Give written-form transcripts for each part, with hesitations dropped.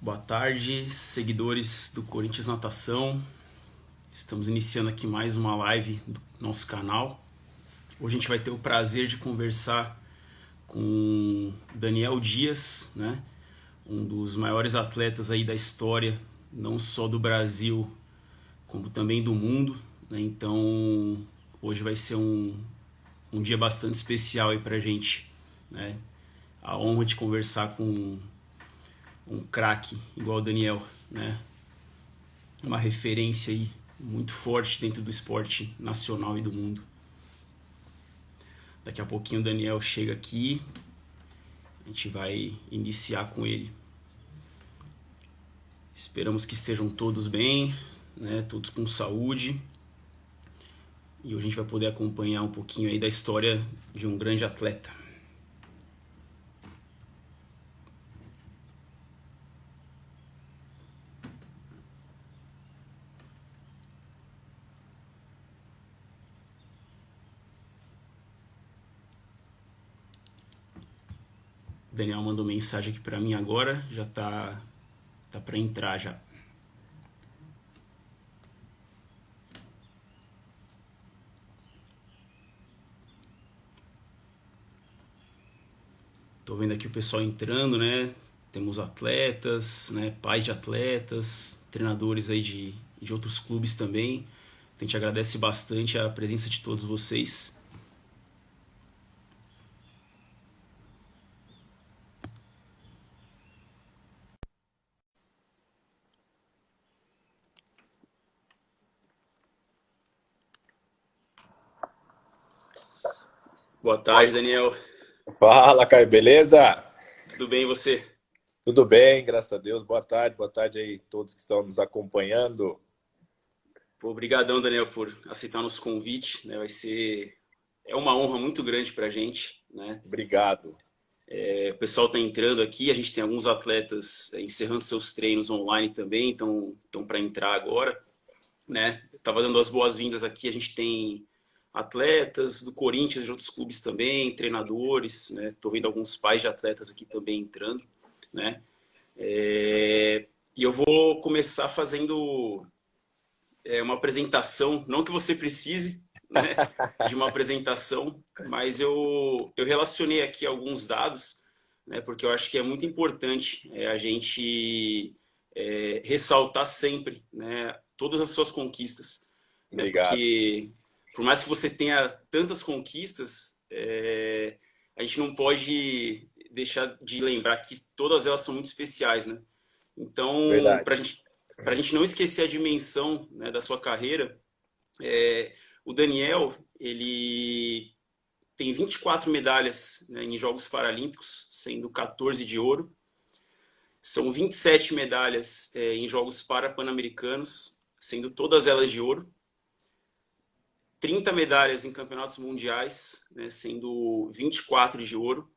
Boa tarde, seguidores do Corinthians Natação. Estamos iniciando aqui mais uma live do nosso canal. Hoje a gente vai ter o prazer de conversar com Daniel Dias, né? Um dos maiores atletas aí da história, não só do Brasil, como também do mundo, né? Então, hoje vai ser um dia bastante especial aí pra gente, né? A honra de conversar com um craque igual o Daniel, né? Uma referência aí muito forte dentro do esporte nacional e do mundo. Daqui a pouquinho o Daniel chega aqui, a gente vai iniciar com ele. Esperamos que estejam todos bem, né? Todos com saúde. E hoje a gente vai poder acompanhar um pouquinho aí da história de um grande atleta. O Daniel mandou mensagem aqui para mim agora, já tá para entrar já. Tô vendo aqui o pessoal entrando, né? Temos atletas, né? Pais de atletas, treinadores aí de outros clubes também. A gente agradece bastante a presença de todos vocês. Boa tarde, Daniel. Fala, Caio, beleza? Tudo bem e você? Tudo bem, graças a Deus. Boa tarde aí todos que estão nos acompanhando. Pô, obrigadão, Daniel, por aceitar nosso convite, né? É uma honra muito grande pra gente, né? Obrigado. O pessoal está entrando aqui, a gente tem alguns atletas encerrando seus treinos online também, então estão para entrar agora, né? Estava dando as boas-vindas aqui, a gente tem atletas do Corinthians, de outros clubes também, treinadores, né? Estou vendo alguns pais de atletas aqui também entrando, né? E eu vou começar fazendo uma apresentação, não que você precise, né, de uma apresentação, mas eu relacionei aqui alguns dados, né, porque eu acho que é muito importante a gente ressaltar sempre, né, todas as suas conquistas, né, Obrigado. porque por mais que você tenha tantas conquistas, a gente não pode deixar de lembrar que todas elas são muito especiais, né? Então, Verdade. para a gente não esquecer a dimensão, né, da sua carreira, o Daniel, ele tem 24 medalhas, né, em Jogos Paralímpicos, sendo 14 de ouro. São 27 medalhas em Jogos Parapan-Americanos, sendo todas elas de ouro. 30 medalhas em campeonatos mundiais, né, sendo 24 de ouro.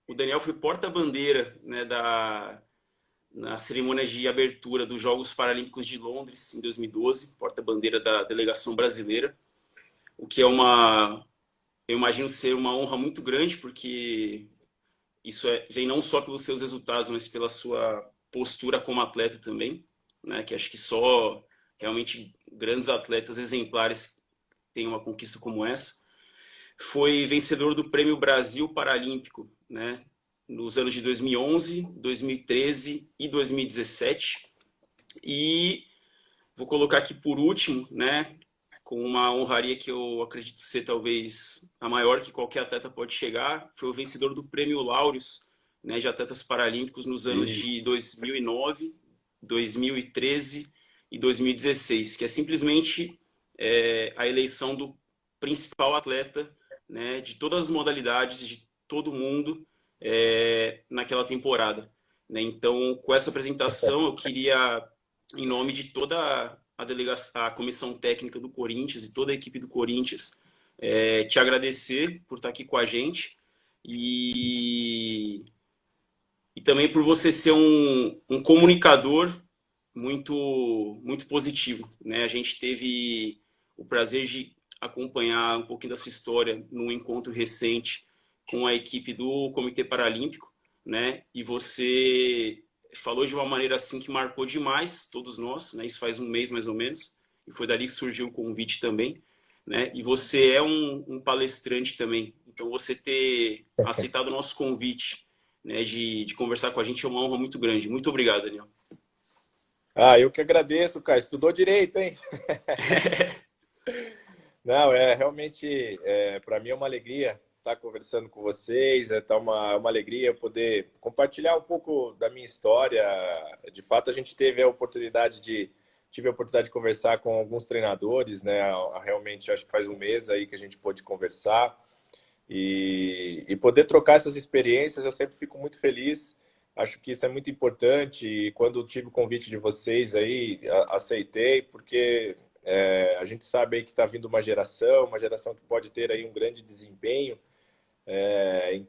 O Daniel foi porta-bandeira, né, na cerimônia de abertura dos Jogos Paralímpicos de Londres, em 2012, porta-bandeira da delegação brasileira, o que eu imagino ser uma honra muito grande, porque vem não só pelos seus resultados, mas pela sua postura como atleta também, né? Que acho que só realmente grandes atletas exemplares têm uma conquista como essa. Foi vencedor do Prêmio Brasil Paralímpico, né? Nos anos de 2011, 2013 e 2017. E vou colocar aqui por último, né, com uma honraria que eu acredito ser talvez a maior que qualquer atleta pode chegar, foi o vencedor do Prêmio Laureus, né, de atletas paralímpicos nos anos E de 2009, 2013 e 2016, que é simplesmente a eleição do principal atleta, né, de todas as modalidades, de todo mundo, naquela temporada, né? Então, com essa apresentação, eu queria, em nome de toda a comissão técnica do Corinthians e toda a equipe do Corinthians, te agradecer por estar aqui com a gente e, e também por você ser um comunicador muito positivo, né? A gente teve o prazer de acompanhar um pouquinho da sua história num encontro recente com a equipe do Comitê Paralímpico, né? E você falou de uma maneira assim que marcou demais todos nós, né? Isso faz um mês mais ou menos, e foi dali que surgiu o convite também, né? E você é um palestrante também, então você ter aceitado o nosso convite, né, de conversar com a gente é uma honra muito grande. Muito obrigado, Daniel. Ah, eu que agradeço, cara. Estudou direito, hein? Não, realmente, para mim é uma alegria estar conversando com vocês, uma alegria eu poder compartilhar um pouco da minha história. De fato, a gente tive a oportunidade de conversar com alguns treinadores, né? Realmente, acho que faz um mês aí que a gente pôde conversar e poder trocar essas experiências, eu sempre fico muito feliz. Acho que isso é muito importante e quando tive o convite de vocês aí, aceitei, porque a gente sabe aí que está vindo uma geração que pode ter aí um grande desempenho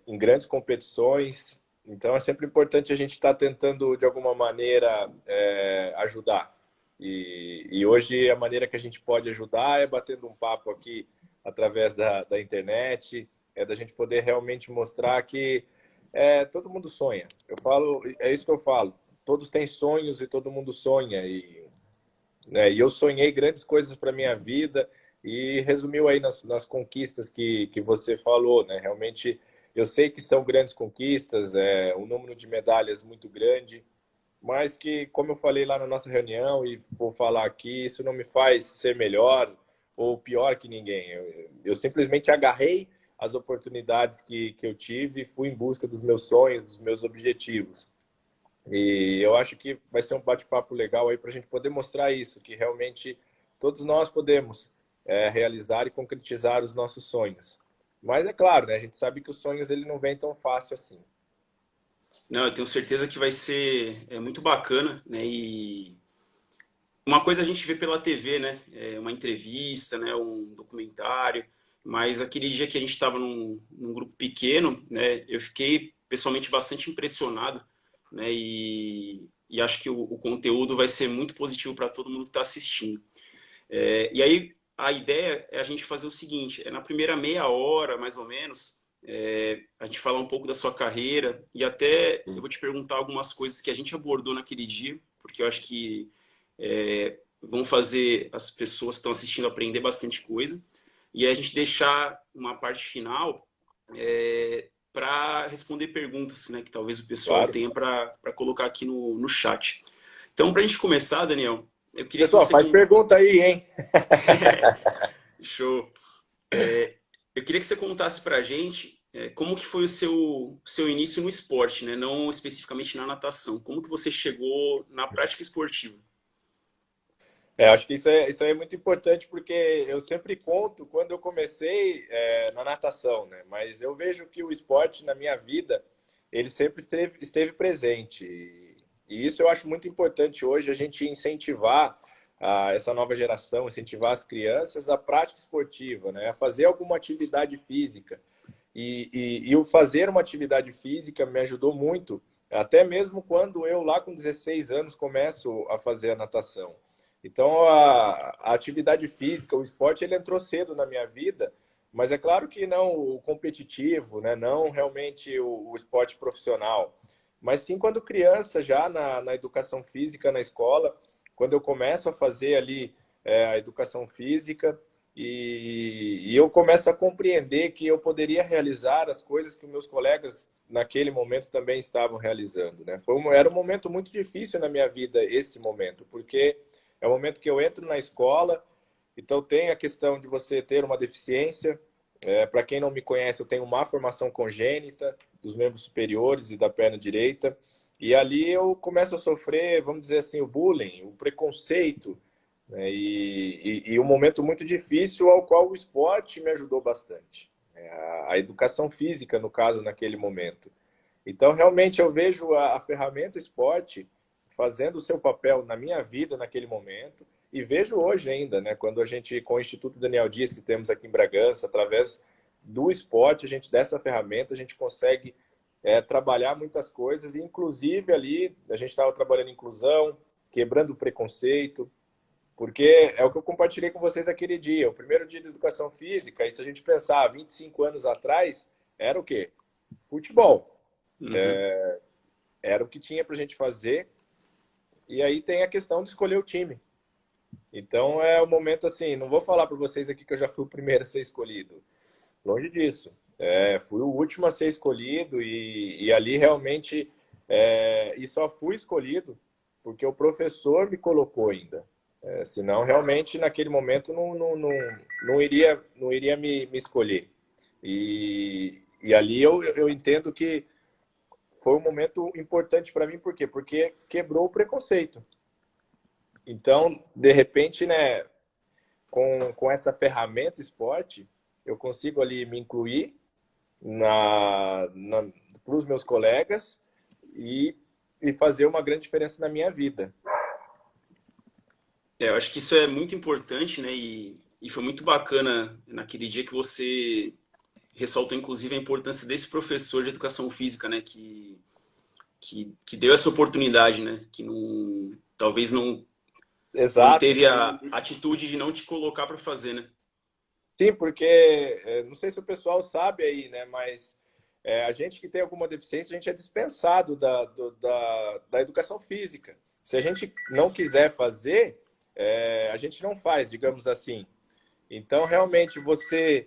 em grandes competições. Então é sempre importante a gente estar tentando, de alguma maneira, ajudar. E hoje a maneira que a gente pode ajudar é batendo um papo aqui através da internet, da gente poder realmente mostrar que todo mundo sonha. Eu falo, é isso que eu falo. Todos têm sonhos e todo mundo sonha. E eu sonhei grandes coisas para minha vida e resumiu aí nas conquistas que você falou, né? Realmente, eu sei que são grandes conquistas, um número de medalhas muito grande, mas que, como eu falei lá na nossa reunião e vou falar aqui, isso não me faz ser melhor ou pior que ninguém. Eu simplesmente agarrei as oportunidades que eu tive e fui em busca dos meus sonhos, dos meus objetivos. E eu acho que vai ser um bate-papo legal aí para a gente poder mostrar isso, que realmente todos nós podemos realizar e concretizar os nossos sonhos. Mas é claro, né, a gente sabe que os sonhos ele não vêm tão fácil assim. Não, eu tenho certeza que vai ser muito bacana, né? E uma coisa a gente vê pela TV, né? Uma entrevista, né? Um documentário. Mas aquele dia que a gente estava num grupo pequeno, né? Eu fiquei pessoalmente bastante impressionado, né? E acho que o conteúdo vai ser muito positivo para todo mundo que está assistindo. E aí a ideia é a gente fazer o seguinte: na primeira meia hora, mais ou menos, a gente falar um pouco da sua carreira e até eu vou te perguntar algumas coisas que a gente abordou naquele dia, porque eu acho que vão fazer as pessoas que estão assistindo aprender bastante coisa. E aí a gente deixar uma parte final para responder perguntas, né, que talvez o pessoal Claro. tenha para colocar aqui no chat. Então, para a gente começar, Daniel, eu queria que Pessoal, você faz pergunta aí, hein? Show. Eu queria que você contasse para a gente como que foi o seu início no esporte, né? Não especificamente na natação. Como que você chegou na prática esportiva? Acho que isso aí é muito importante porque eu sempre conto quando eu comecei na natação, né? Mas eu vejo que o esporte na minha vida, ele sempre esteve presente. E isso eu acho muito importante hoje, a gente incentivar essa nova geração, incentivar as crianças à prática esportiva, né? A fazer alguma atividade física. E o fazer uma atividade física me ajudou muito, até mesmo quando eu, lá com 16 anos, começo a fazer a natação. Então, a atividade física, o esporte, ele entrou cedo na minha vida, mas é claro que não o competitivo, né? Não realmente o esporte profissional, mas sim quando criança, já na educação física, na escola, quando eu começo a fazer ali a educação física e eu começo a compreender que eu poderia realizar as coisas que meus colegas naquele momento também estavam realizando, né? Era um momento muito difícil na minha vida, esse momento, porque é o momento que eu entro na escola, então tem a questão de você ter uma deficiência. Para quem não me conhece, eu tenho má formação congênita dos membros superiores e da perna direita. E ali eu começo a sofrer, vamos dizer assim, o bullying, o preconceito, né? E um momento muito difícil ao qual o esporte me ajudou bastante. A educação física, no caso, naquele momento. Então, realmente, eu vejo a ferramenta esporte fazendo o seu papel na minha vida naquele momento e vejo hoje ainda, né, quando a gente, com o Instituto Daniel Dias, que temos aqui em Bragança, através do esporte, a gente dessa ferramenta, a gente consegue trabalhar muitas coisas, e inclusive ali a gente estava trabalhando inclusão, quebrando o preconceito, porque é o que eu compartilhei com vocês aquele dia, o primeiro dia de educação física, e se a gente pensar 25 anos atrás, era o quê? Futebol. Uhum. Era o que tinha para a gente fazer. E aí tem a questão de escolher o time. Então é o momento assim, não vou falar para vocês aqui que eu já fui o primeiro a ser escolhido. Longe disso. Fui o último a ser escolhido e ali realmente e só fui escolhido porque o professor me colocou ainda. Senão realmente naquele momento não iria me escolher. E ali eu entendo que foi um momento importante para mim, por quê? Porque quebrou o preconceito. Então, de repente, né, com essa ferramenta esporte, eu consigo ali me incluir para os meus colegas e, e fazer uma grande diferença na minha vida. Eu acho que isso é muito importante, né? E foi muito bacana naquele dia que você ressaltou, inclusive, a importância desse professor de educação física, né? Que deu essa oportunidade, né? Que não, talvez não Exato. teve a atitude de não te colocar para fazer, né? Sim, porque não sei se o pessoal sabe aí, né? Mas a gente que tem alguma deficiência, a gente é dispensado da educação física. Se a gente não quiser fazer, a gente não faz, digamos assim. Então, realmente, você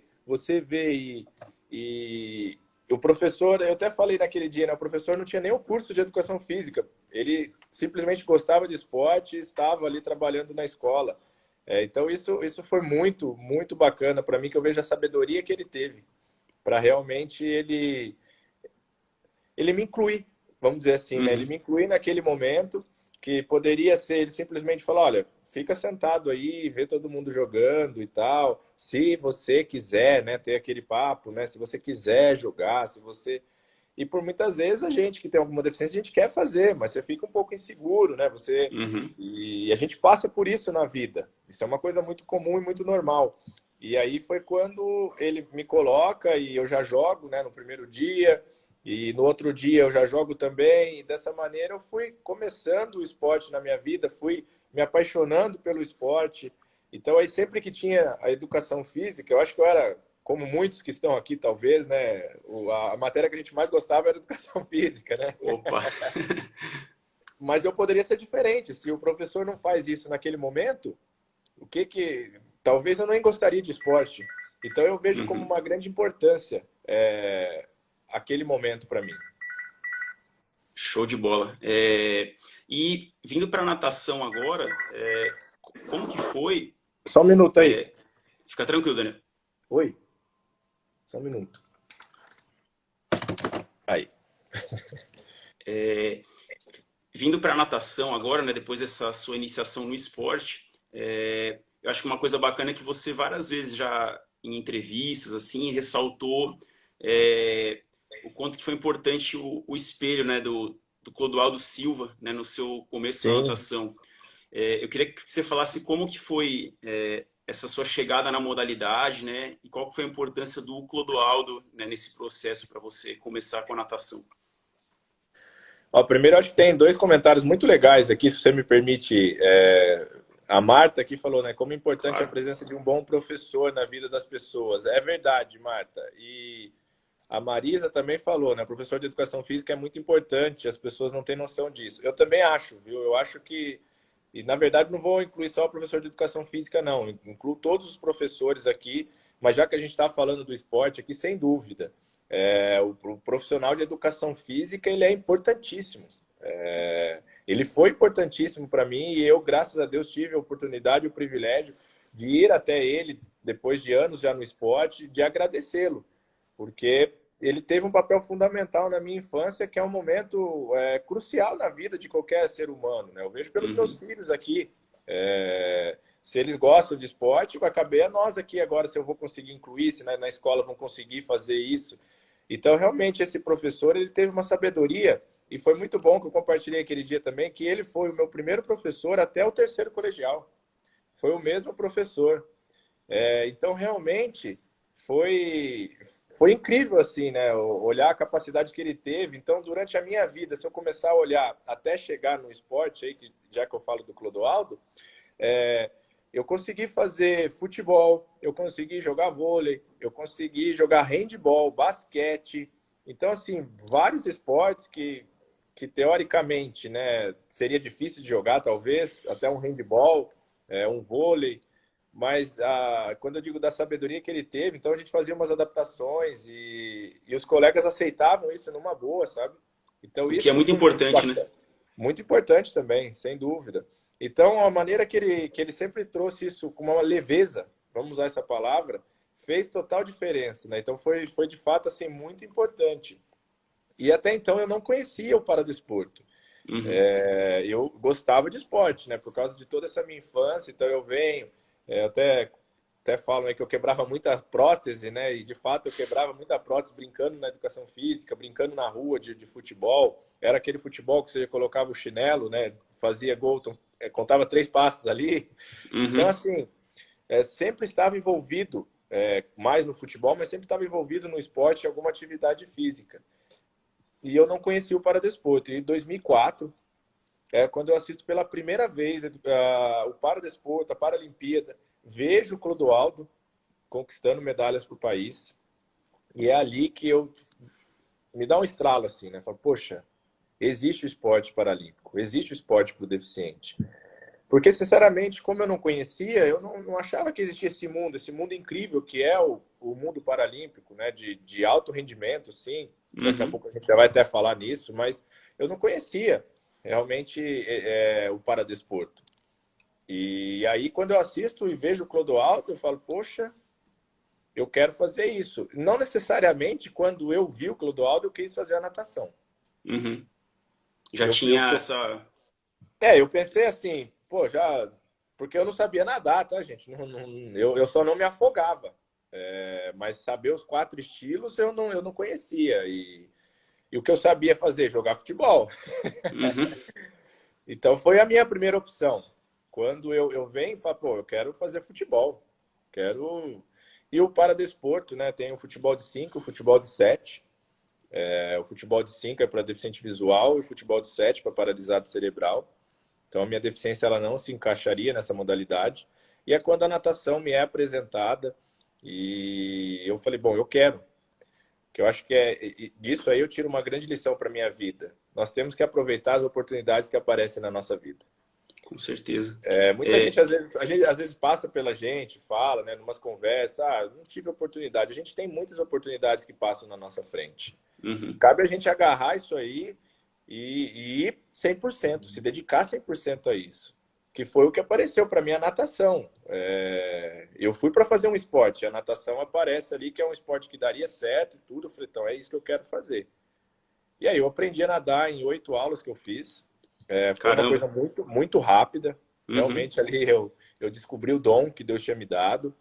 vê e o professor, eu até falei naquele dia, né? O professor não tinha nem o curso de educação física. Ele simplesmente gostava de esporte e estava ali trabalhando na escola. Então, isso foi muito, muito bacana para mim, que eu vejo a sabedoria que ele teve para realmente ele me incluir, vamos dizer assim, né? Ele Uhum. me incluir naquele momento que poderia ser ele simplesmente falar, olha, fica sentado aí, vê todo mundo jogando e tal. Se você quiser, né, ter aquele papo, né? Se você quiser jogar, se você e por muitas vezes a gente que tem alguma deficiência, a gente quer fazer, mas você fica um pouco inseguro, né? Uhum. E a gente passa por isso na vida. Isso é uma coisa muito comum e muito normal. E aí foi quando ele me coloca e eu já jogo, né, no primeiro dia, e no outro dia eu já jogo também, e dessa maneira eu fui começando o esporte na minha vida, fui me apaixonando pelo esporte. Então aí sempre que tinha a educação física, eu acho que eu era como muitos que estão aqui, talvez, né? A matéria que a gente mais gostava era educação física, né? Opa. Mas eu poderia ser diferente. Se o professor não faz isso naquele momento, o que que. Talvez eu nem gostaria de esporte. Então eu vejo como Uhum. uma grande importância aquele momento para mim. Show de bola. E vindo para natação agora, como que foi? Só um minuto aí. Fica tranquilo, Daniel. Oi, só um minuto. Aí. Vindo para natação agora, né, depois dessa sua iniciação no esporte, eu acho que uma coisa bacana é que você várias vezes já em entrevistas assim ressaltou é, o quanto que foi importante o espelho, né, do Clodoaldo Silva, né, no seu começo na Sim. natação. Eu queria que você falasse como que foi essa sua chegada na modalidade, né, e qual que foi a importância do Clodoaldo, né, nesse processo para você começar com a natação. Ó, primeiro, acho que tem dois comentários muito legais aqui, se você me permite. A Marta aqui falou, né? Como é importante a Claro. presença de um bom professor na vida das pessoas. É verdade, Marta. E a Marisa também falou, né? O professor de educação física é muito importante, as pessoas não têm noção disso. Eu também acho, viu? Eu acho que. E na verdade não vou incluir só o professor de educação física, não. Incluo todos os professores aqui, mas já que a gente está falando do esporte aqui, sem dúvida. O profissional de educação física ele é importantíssimo. Ele foi importantíssimo para mim e eu, graças a Deus, tive a oportunidade e o privilégio de ir até ele, depois de anos já no esporte, de agradecê-lo, porque ele teve um papel fundamental na minha infância, que é um momento crucial na vida de qualquer ser humano. Né? Eu vejo pelos meus Uhum. filhos aqui, se eles gostam de esporte, vai caber a nós aqui agora se eu vou conseguir incluir, se na escola vão conseguir fazer isso. Então, realmente, esse professor ele teve uma sabedoria e foi muito bom que eu compartilhei aquele dia também, que ele foi o meu primeiro professor até o terceiro colegial. Foi o mesmo professor. Então, realmente, foi, foi incrível, assim, né? Olhar a capacidade que ele teve. Então, durante a minha vida, se eu começar a olhar até chegar no esporte, aí, já que eu falo do Clodoaldo, é, eu consegui fazer futebol, eu consegui jogar vôlei, eu consegui jogar handball, basquete, Então, assim, vários esportes que teoricamente, né, seria difícil de jogar, talvez, até um handball, um vôlei, mas quando eu digo da sabedoria que ele teve, então a gente fazia umas adaptações e os colegas aceitavam isso numa boa, sabe? Então O que é isso muito foi muito importante, né? bacana. Muito importante também, sem dúvida. Então, a maneira que ele sempre trouxe isso com uma leveza, vamos usar essa palavra, fez total diferença, né? Então foi de fato assim muito importante. E até então eu não conhecia o paradesporto. Uhum. Eu gostava de esporte, né? Por causa de toda essa minha infância, então eu venho, até falam aí que eu quebrava muita prótese, né? E de fato eu quebrava muita prótese brincando na educação física, brincando na rua de futebol. Era aquele futebol que você colocava o chinelo, né? Fazia gol, então, contava 3 passos ali. Então, Uhum. assim, sempre estava envolvido, mais no futebol, mas sempre estava envolvido no esporte, em alguma atividade física. E eu não conhecia o paradesporto. E em 2004, quando eu assisto pela primeira vez o paradesporto, a Paralimpíada, vejo o Clodoaldo conquistando medalhas para o país. E é ali que eu me dá um estralo assim, né? Falo, poxa, existe o esporte paralímpico, existe o esporte para o deficiente. Porque, sinceramente, como eu não conhecia, eu não achava que existia esse mundo incrível que é o mundo paralímpico, né? De alto rendimento, sim. Daqui a Uhum. pouco a gente já vai até falar nisso, mas eu não conhecia realmente o paradesporto. E aí, quando eu assisto e vejo o Clodoaldo, eu falo, poxa, eu quero fazer isso. Não necessariamente quando eu vi o Clodoaldo, eu quis fazer a natação. Uhum. Já Eu, eu, tinha eu, essa. eu pensei assim, pô, já. Porque eu não sabia nadar, tá, gente? Eu só não me afogava. Mas saber os 4 estilos eu não conhecia. E o que eu sabia fazer? Jogar futebol. Uhum. Então foi a minha primeira opção. Quando eu venho e falo, pô, eu quero fazer futebol. Quero. E o paradesporto, né? Tem o futebol de 5, o futebol de 7. O futebol de 5 é para deficiente visual e o futebol de 7 para paralisado cerebral. Então a minha deficiência ela não se encaixaria nessa modalidade. E é quando a natação me é apresentada e eu falei, bom, eu quero. Que eu acho que disso aí eu tiro uma grande lição para minha vida. Nós temos que aproveitar as oportunidades que aparecem na nossa vida. Com certeza. Muita É, gente às vezes passa pela gente, fala, né, numas conversas, não tive oportunidade. A gente tem muitas oportunidades que passam na nossa frente. uhum. Cabe a gente agarrar isso aí e ir 100%, se dedicar 100% a isso. Que foi o que apareceu para mim a natação. Eu fui para fazer um esporte, a natação aparece ali que é um esporte que daria certo e tudo. Eu falei, então é isso que eu quero fazer. E aí eu aprendi a nadar em 8 aulas que eu fiz. Foi uma Caramba. coisa muito, muito rápida. Uhum. Realmente ali eu descobri o dom que Deus tinha me dado.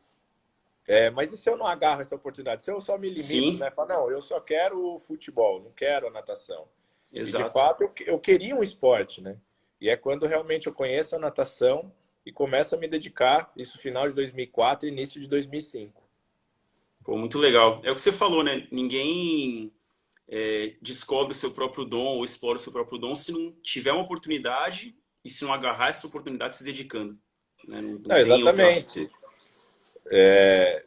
Mas e se eu não agarro essa oportunidade? Se eu só me limito, Sim, né? Falo, não, eu só quero o futebol, não quero a natação. E de exato. fato eu queria um esporte, né? E é quando realmente eu conheço a natação e começo a me dedicar, isso final de 2004 e início de 2005. Pô, muito legal. É o que você falou, né? Ninguém descobre o seu próprio dom ou explora o seu próprio dom se não tiver uma oportunidade e se não agarrar essa oportunidade se dedicando. Né? Não, não Não, tem outra. exatamente.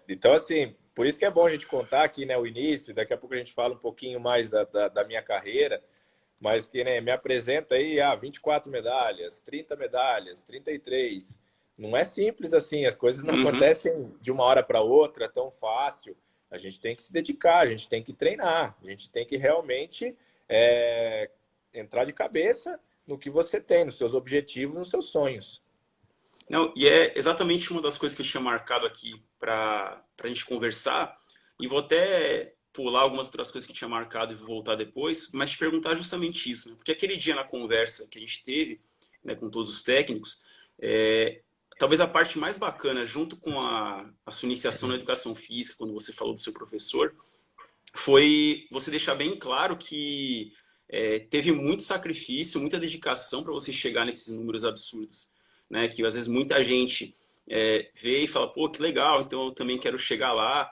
Então, assim, por isso que é bom a gente contar aqui, né, o início, daqui a pouco a gente fala um pouquinho mais da minha carreira, mas que né, me apresenta aí 24 medalhas, 30 medalhas, 33. Não é simples assim, as coisas não Uhum. acontecem de uma hora para outra tão fácil. A gente tem que se dedicar, a gente tem que treinar, a gente tem que realmente entrar de cabeça no que você tem, nos seus objetivos, nos seus sonhos. Não, e é exatamente uma das coisas que eu tinha marcado aqui para a gente conversar. E vou até pular algumas outras coisas que eu tinha marcado e vou voltar depois, mas te perguntar justamente isso, né? Porque aquele dia na conversa que a gente teve, né, com todos os técnicos, é, talvez a parte mais bacana, junto com a sua iniciação na educação física, quando você falou do seu professor, foi você deixar bem claro que teve muito sacrifício, muita dedicação para você chegar nesses números absurdos, né? Que às vezes muita gente vê e fala, pô, que legal, então eu também quero chegar lá,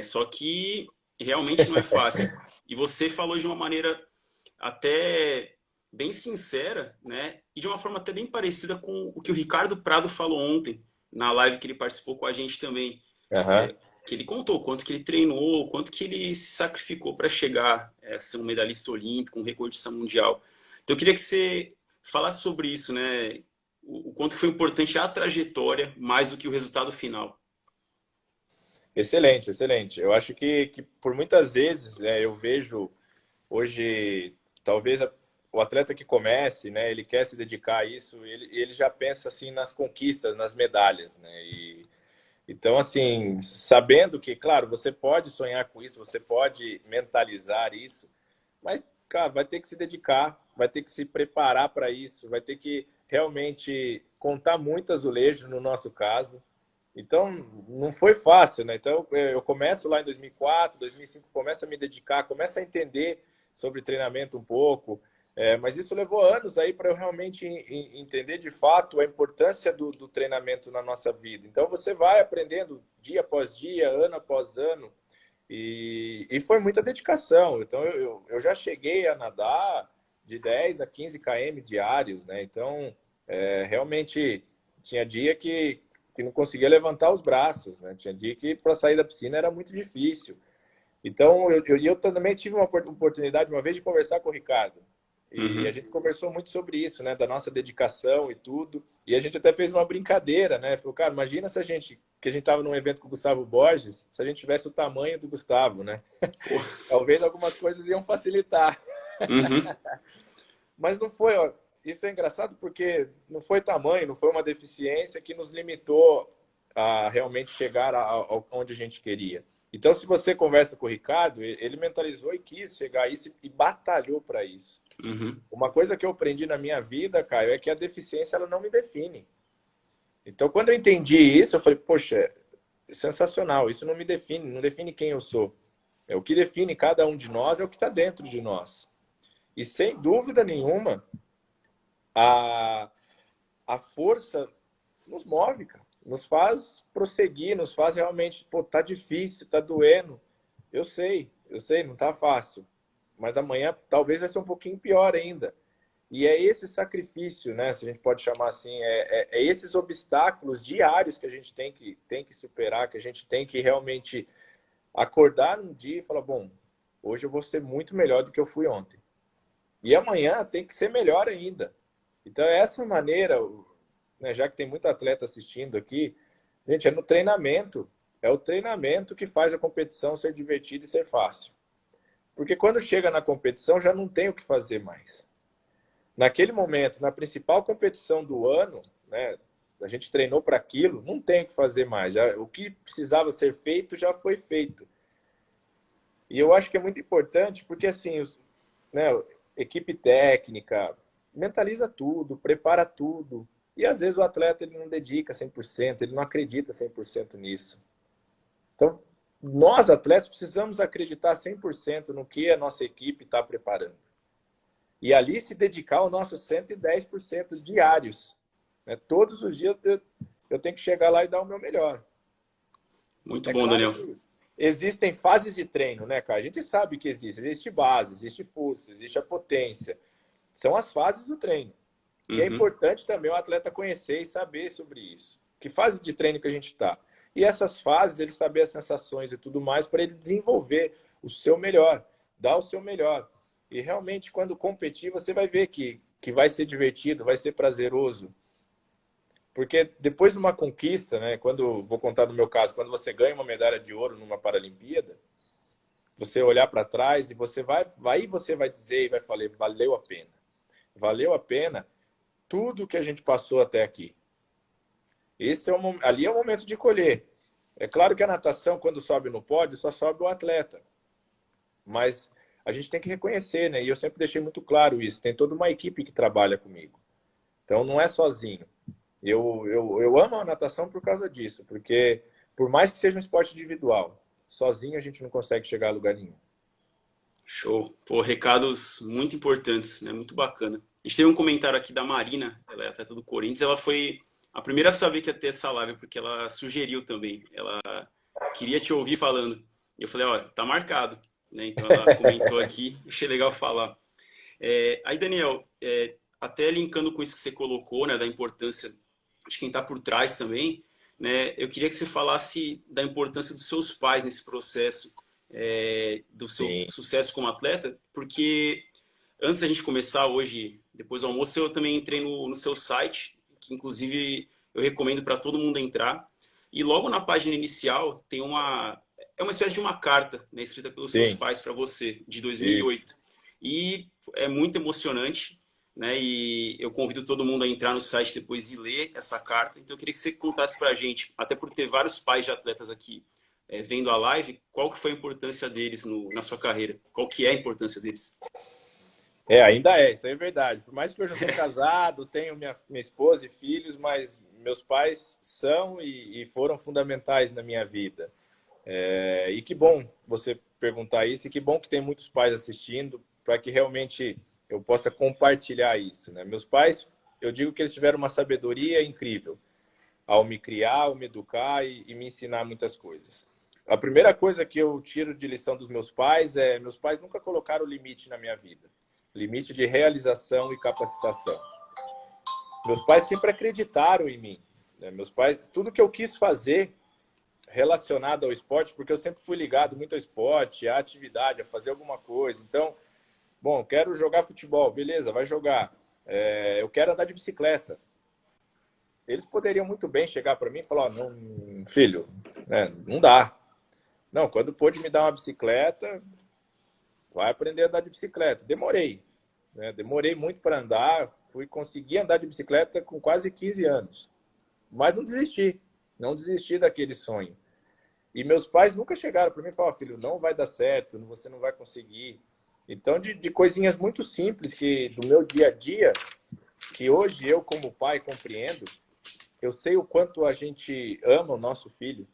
só que realmente não é fácil. E você falou de uma maneira até bem sincera, né? E de uma forma até bem parecida com o que o Ricardo Prado falou ontem, na live que ele participou com a gente também. Aham. que ele contou, o quanto que ele treinou, o quanto que ele se sacrificou para chegar a ser um medalhista olímpico, um recordista mundial. Então eu queria que você falasse sobre isso, né? O quanto que foi importante a trajetória mais do que o resultado final. Excelente, excelente. Eu acho que por muitas vezes, né, eu vejo hoje, talvez o atleta que comece, né, ele quer se dedicar a isso, ele já pensa assim nas conquistas, nas medalhas, né? Então, assim, sabendo que, claro, você pode sonhar com isso, você pode mentalizar isso, mas, cara, vai ter que se dedicar, vai ter que se preparar para isso, vai ter que realmente contar muito azulejo, no nosso caso. Então, não foi fácil, né? Então, eu começo lá em 2004, 2005, começo a me dedicar, começo a entender sobre treinamento um pouco, mas isso levou anos aí para eu realmente entender de fato a importância do treinamento na nossa vida. Então, você vai aprendendo dia após dia, ano após ano, e foi muita dedicação. Então, eu já cheguei a nadar de 10 a 15 km diários, né? Então, realmente tinha dia que não conseguia levantar os braços, né? Tinha dia que para sair da piscina era muito difícil. Então, eu também tive uma oportunidade uma vez de conversar com o Ricardo. E a Uhum. gente conversou muito sobre isso, né? Da nossa dedicação e tudo. E a gente até fez uma brincadeira, né? Falou, cara, imagina se que a gente estava num evento com o Gustavo Borges, se a gente tivesse o tamanho do Gustavo, né? Pô. Talvez algumas coisas iam facilitar. Uhum. Mas não foi, ó, isso é engraçado porque não foi tamanho, não foi uma deficiência que nos limitou a realmente chegar onde a gente queria. Então, se você conversa com o Ricardo, ele mentalizou e quis chegar a isso e batalhou para isso. Uhum. Uma coisa que eu aprendi na minha vida, Caio, é que a deficiência ela não me define. Então, quando eu entendi isso, eu falei, poxa, é sensacional, isso não me define, não define quem eu sou. É o que define cada um de nós, é o que está dentro de nós. E sem dúvida nenhuma, a, a força nos move, cara. Nos faz prosseguir, nos faz realmente, pô, tá difícil, tá doendo. Eu sei, não tá fácil. Mas amanhã talvez vai ser um pouquinho pior ainda. E é esse sacrifício, né? Se a gente pode chamar assim, é esses obstáculos diários que a gente tem que superar, que a gente tem que realmente acordar um dia e falar, bom, hoje eu vou ser muito melhor do que eu fui ontem. E amanhã tem que ser melhor ainda. Então, essa maneira, né, já que tem muito atleta assistindo aqui, gente, é no treinamento. É o treinamento que faz a competição ser divertida e ser fácil. Porque quando chega na competição, já não tem o que fazer mais. Naquele momento, na principal competição do ano, né, a gente treinou para aquilo, não tem o que fazer mais. Já, o que precisava ser feito já foi feito. E eu acho que é muito importante, porque assim, né, equipe técnica mentaliza tudo, prepara tudo. E às vezes o atleta ele não dedica 100%, ele não acredita 100% nisso. Então, nós atletas precisamos acreditar 100% no que a nossa equipe está preparando. E ali se dedicar ao nosso 110% diários. Né? Todos os dias eu tenho que chegar lá e dar o meu melhor. Muito É bom, claro Daniel. que existem fases de treino, né, cara? A gente sabe que existe. Existe base, existe força, existe a potência. São as fases do treino. Que é Uhum. importante também o atleta conhecer e saber sobre isso. Que fase de treino que a gente está. E essas fases, ele saber as sensações e tudo mais, para ele desenvolver o seu melhor, dar o seu melhor. E realmente, quando competir, você vai ver que vai ser divertido, vai ser prazeroso. Porque depois de uma conquista, né, quando vou contar no meu caso, quando você ganha uma medalha de ouro numa Paralimpíada, você olhar para trás e você vai dizer e vai falar, valeu a pena. Valeu a pena tudo que a gente passou até aqui. Ali é o momento de colher. É claro que a natação, quando sobe no pódio, só sobe o atleta. Mas a gente tem que reconhecer, né? E eu sempre deixei muito claro isso. Tem toda uma equipe que trabalha comigo. Então não é sozinho. Eu amo a natação por causa disso, porque por mais que seja um esporte individual, sozinho a gente não consegue chegar a lugar nenhum. Show. Pô, recados muito importantes, né? Muito bacana. A gente teve um comentário aqui da Marina, ela é atleta do Corinthians, ela foi a primeira a saber que ia ter essa live, porque ela sugeriu também. Ela queria te ouvir falando. E eu falei, ó, tá marcado. Né? Então ela comentou aqui, achei legal falar. Aí, Daniel, até linkando com isso que você colocou, né, da importância de quem está por trás também, né, eu queria que você falasse da importância dos seus pais nesse processo, do seu Sim, sucesso como atleta, porque antes da gente começar hoje, depois do almoço, eu também entrei no seu site, que inclusive eu recomendo para todo mundo entrar. E logo na página inicial tem é uma espécie de uma carta, né, escrita pelos seus sim, pais para você, de isso. 2008. E é muito emocionante, né? E eu convido todo mundo a entrar no site depois e ler essa carta. Então eu queria que você contasse para a gente, até por ter vários pais de atletas aqui vendo a live, qual que foi a importância deles na sua carreira? Qual que é a importância deles? Ainda é, isso aí é verdade. Por mais que eu já sou casado, tenho minha esposa e filhos, mas meus pais são e foram fundamentais na minha vida. E que bom você perguntar isso, e que bom que tem muitos pais assistindo, para que realmente eu possa compartilhar isso, né? Meus pais, eu digo que eles tiveram uma sabedoria incrível ao me criar, ao me educar e me ensinar muitas coisas. A primeira coisa que eu tiro de lição dos meus pais é: meus pais nunca colocaram limite na minha vida, limite de realização e capacitação. Meus pais sempre acreditaram em mim, né? Meus pais, tudo que eu quis fazer relacionado ao esporte, porque eu sempre fui ligado muito ao esporte, à atividade, a fazer alguma coisa. Então, bom, quero jogar futebol, beleza, vai jogar. Eu quero andar de bicicleta. Eles poderiam muito bem chegar para mim e falar: oh, não, filho, né, não dá. Não, quando pôde me dar uma bicicleta, vai aprender a andar de bicicleta. Demorei, né? Demorei muito para andar, fui conseguir andar de bicicleta com quase 15 anos. Mas não desisti, não desisti daquele sonho. E meus pais nunca chegaram para mim e falaram: filho, não vai dar certo, você não vai conseguir. Então, de coisinhas muito simples que do meu dia a dia, que hoje eu, como pai, compreendo, eu sei o quanto a gente ama o nosso filho.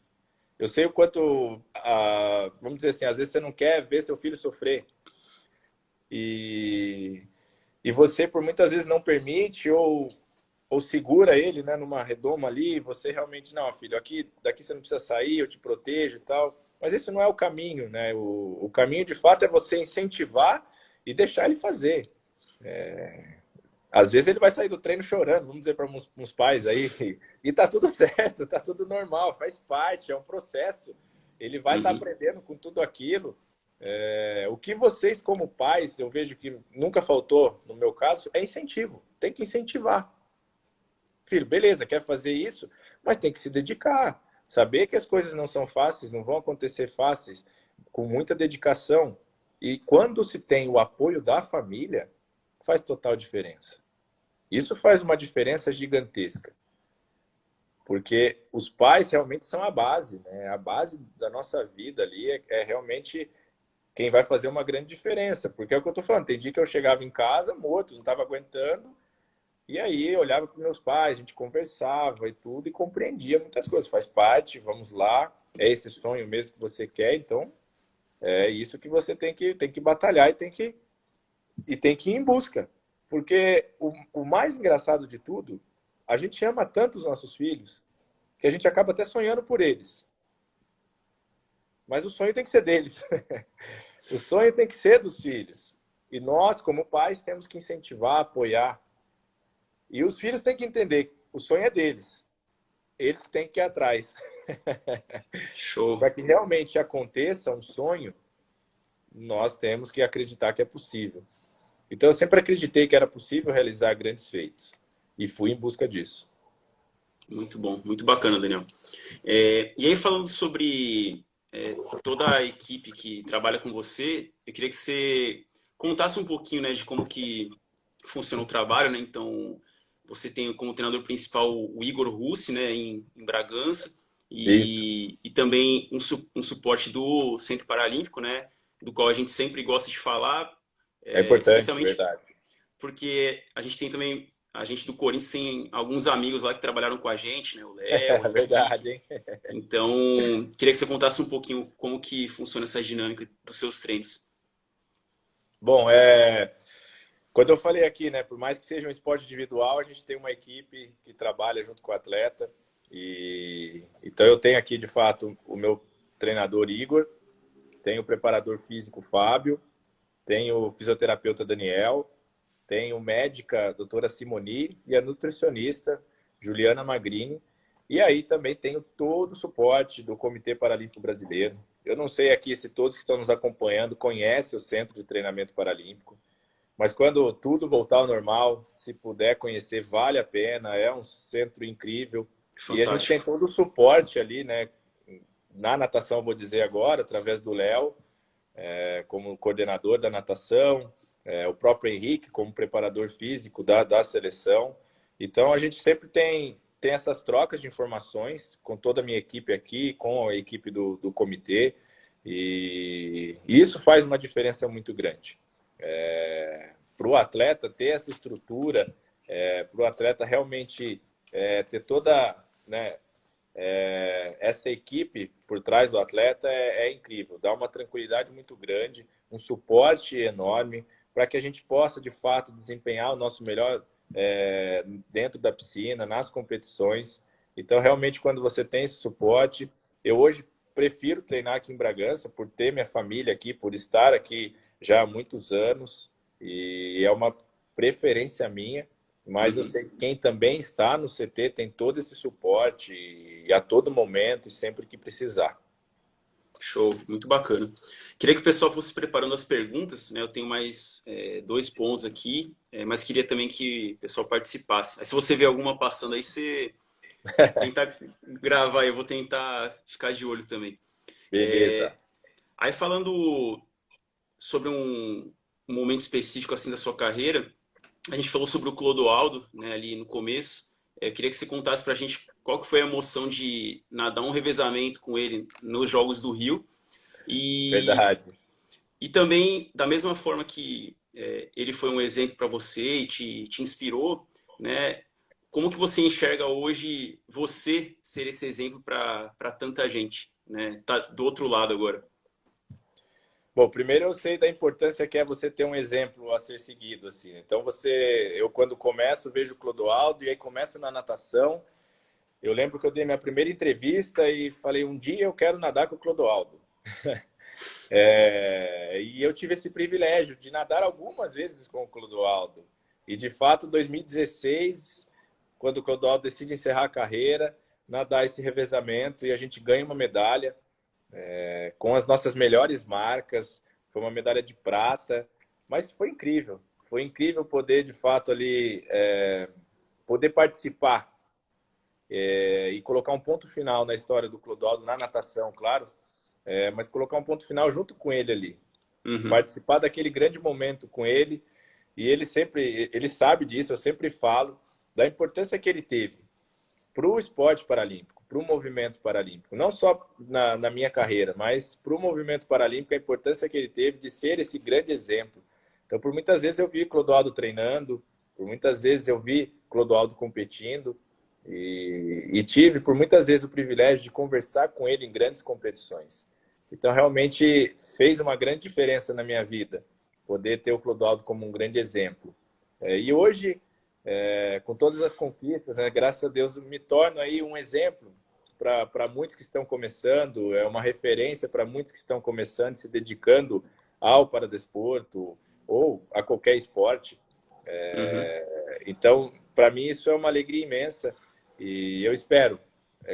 Eu sei o quanto, vamos dizer assim, às vezes você não quer ver seu filho sofrer. E, e você, por muitas vezes, não permite ou segura ele, né, numa redoma ali, você realmente: não, filho, daqui você não precisa sair, eu te protejo e tal. Mas esse não é o caminho, né? O caminho, de fato, é você incentivar e deixar ele fazer. Às vezes ele vai sair do treino chorando, vamos dizer para uns pais aí, e tá tudo certo, tá tudo normal, faz parte, é um processo. Ele vai estar Uhum. aprendendo com tudo aquilo. O que vocês, como pais, eu vejo que nunca faltou, no meu caso, é incentivo. Tem que incentivar. Filho, beleza, quer fazer isso, mas tem que se dedicar. Saber que as coisas não são fáceis, não vão acontecer fáceis, com muita dedicação. E quando se tem o apoio da família, faz total diferença. Isso faz uma diferença gigantesca, porque os pais realmente são a base, né? A base da nossa vida ali é realmente quem vai fazer uma grande diferença. Porque é o que eu estou falando, tem dia que eu chegava em casa morto, não estava aguentando, e aí eu olhava para meus pais, a gente conversava e tudo, e compreendia muitas coisas. Faz parte, vamos lá, é esse sonho mesmo que você quer, então é isso que você tem que batalhar e tem que ir em busca. Porque o mais engraçado de tudo, a gente ama tanto os nossos filhos que a gente acaba até sonhando por eles. Mas o sonho tem que ser deles. O sonho tem que ser dos filhos. E nós, como pais, temos que incentivar, apoiar. E os filhos têm que entender: o sonho é deles. Eles que têm que ir atrás. Show. Para que realmente aconteça um sonho, nós temos que acreditar que é possível. Então, eu sempre acreditei que era possível realizar grandes feitos. E fui em busca disso. Muito bom, muito bacana, Daniel. E aí, falando sobre toda a equipe que trabalha com você, eu queria que você contasse um pouquinho, né, de como que funciona o trabalho, né? Então, você tem como treinador principal o Igor Russi, né, em Bragança, Isso. e também um suporte do Centro Paralímpico, né, do qual a gente sempre gosta de falar, É importante, especialmente verdade. porque a gente tem também, a gente do Corinthians tem alguns amigos lá que trabalharam com a gente, né? O Léo, o É Henrique. verdade, hein? Então, queria que você contasse um pouquinho como que funciona essa dinâmica dos seus treinos. Bom, quando eu falei aqui, né, por mais que seja um esporte individual, a gente tem uma equipe que trabalha junto com o atleta. E então eu tenho aqui, de fato, o meu treinador Igor, tenho o preparador físico Fábio, tenho o fisioterapeuta Daniel, tenho médica doutora Simoni e a nutricionista Juliana Magrini. E aí também tenho todo o suporte do Comitê Paralímpico Brasileiro. Eu não sei aqui se todos que estão nos acompanhando conhecem o Centro de Treinamento Paralímpico, mas quando tudo voltar ao normal, se puder conhecer, vale a pena. É um centro incrível. E a gente tem Fantástico. todo o suporte ali, né? Na natação, vou dizer agora, através do Léo, como coordenador da natação, o próprio Henrique como preparador físico da seleção. Então, a gente sempre tem essas trocas de informações com toda a minha equipe aqui, com a equipe do comitê, e isso faz uma diferença muito grande. Para o atleta ter essa estrutura, para o atleta realmente ter toda, né, essa equipe por trás do atleta é incrível, dá uma tranquilidade muito grande, um suporte enorme para que a gente possa, de fato, desempenhar o nosso melhor dentro da piscina, nas competições. Então, realmente, quando você tem esse suporte, eu hoje prefiro treinar aqui em Bragança por ter minha família aqui, por estar aqui já há muitos anos, e é uma preferência minha, mas eu Uhum. sei que quem também está no CT tem todo esse suporte e a todo momento e sempre que precisar. Show, muito bacana. Queria que o pessoal fosse preparando as perguntas, né? Eu tenho mais dois pontos aqui, mas queria também que o pessoal participasse. Aí, se você vê alguma passando aí, você tentar gravar, eu vou tentar ficar de olho também. Beleza. Aí falando sobre um momento específico assim da sua carreira, a gente falou sobre o Clodoaldo, né, ali no começo. Eu queria que você contasse pra gente qual que foi a emoção de nadar um revezamento com ele nos Jogos do Rio. E, Verdade. e também, da mesma forma que ele foi um exemplo para você e te inspirou, né? Como que você enxerga hoje você ser esse exemplo para tanta gente, né? Tá do outro lado agora. Bom, primeiro eu sei da importância que é você ter um exemplo a ser seguido, assim. Então eu quando começo vejo o Clodoaldo e aí começo na natação. Eu lembro que eu dei minha primeira entrevista e falei um dia eu quero nadar com o Clodoaldo. E eu tive esse privilégio de nadar algumas vezes com o Clodoaldo. E de fato, 2016, quando o Clodoaldo decide encerrar a carreira, nadar esse revezamento e a gente ganha uma medalha com as nossas melhores marcas. Foi uma medalha de prata, mas foi incrível. Foi incrível poder, de fato, ali poder participar e colocar um ponto final na história do Clodoaldo, na natação, claro, mas colocar um ponto final junto com ele ali. Uhum. Participar daquele grande momento com ele, e ele sabe disso, eu sempre falo, da importância que ele teve para o esporte paralímpico, para o movimento paralímpico, não só na minha carreira, mas para o movimento paralímpico, a importância que ele teve de ser esse grande exemplo. Então, por muitas vezes eu vi Clodoaldo treinando, por muitas vezes eu vi Clodoaldo competindo, e tive por muitas vezes o privilégio de conversar com ele em grandes competições. Então, realmente fez uma grande diferença na minha vida, poder ter o Clodoaldo como um grande exemplo. E hoje, com todas as conquistas, né, graças a Deus, me torno aí um exemplo para muitos que estão começando, é uma referência para muitos que estão começando, se dedicando ao paradesporto ou a qualquer esporte. Uhum. Então, para mim, isso é uma alegria imensa e eu espero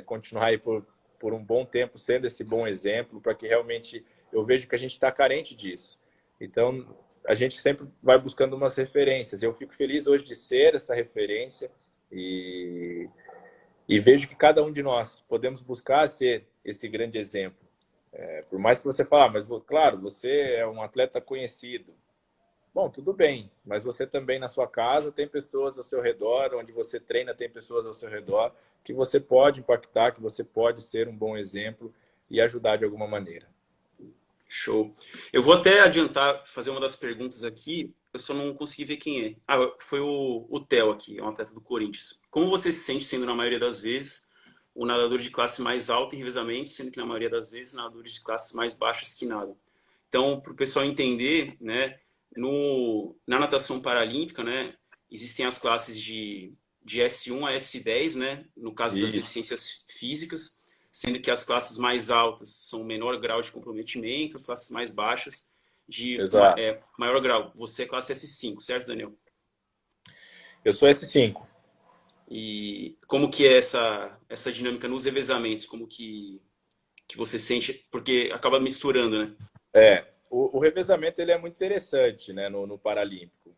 continuar aí por um bom tempo sendo esse bom exemplo, para que realmente eu vejo que a gente está carente disso. Então, a gente sempre vai buscando umas referências. Eu fico feliz hoje de ser essa referência e, e vejo que cada um de nós podemos buscar ser esse grande exemplo. Por mais que você fale, mas claro, você é um atleta conhecido. Bom, tudo bem, mas você também na sua casa tem pessoas ao seu redor, onde você treina tem pessoas ao seu redor que você pode impactar, que você pode ser um bom exemplo e ajudar de alguma maneira. Show. Eu vou até adiantar, fazer uma das perguntas aqui. Eu só não consegui ver quem é. Ah, foi o Theo aqui, é um atleta do Corinthians. Como você se sente sendo, na maioria das vezes, o nadador de classe mais alta em revezamento, sendo que, na maioria das vezes, nadadores de classes mais baixas que nadam? Então, para o pessoal entender, né, na natação paralímpica, né, existem as classes de S1 a S10, né, no caso das Isso, deficiências físicas, sendo que as classes mais altas são menor grau de comprometimento, as classes mais baixas de exato. maior grau. Você é classe S5, certo, Daniel? Eu sou S5. E como que é essa dinâmica nos revezamentos? Como que você sente? Porque acaba misturando, né? O revezamento ele é muito interessante, né, no Paralímpico.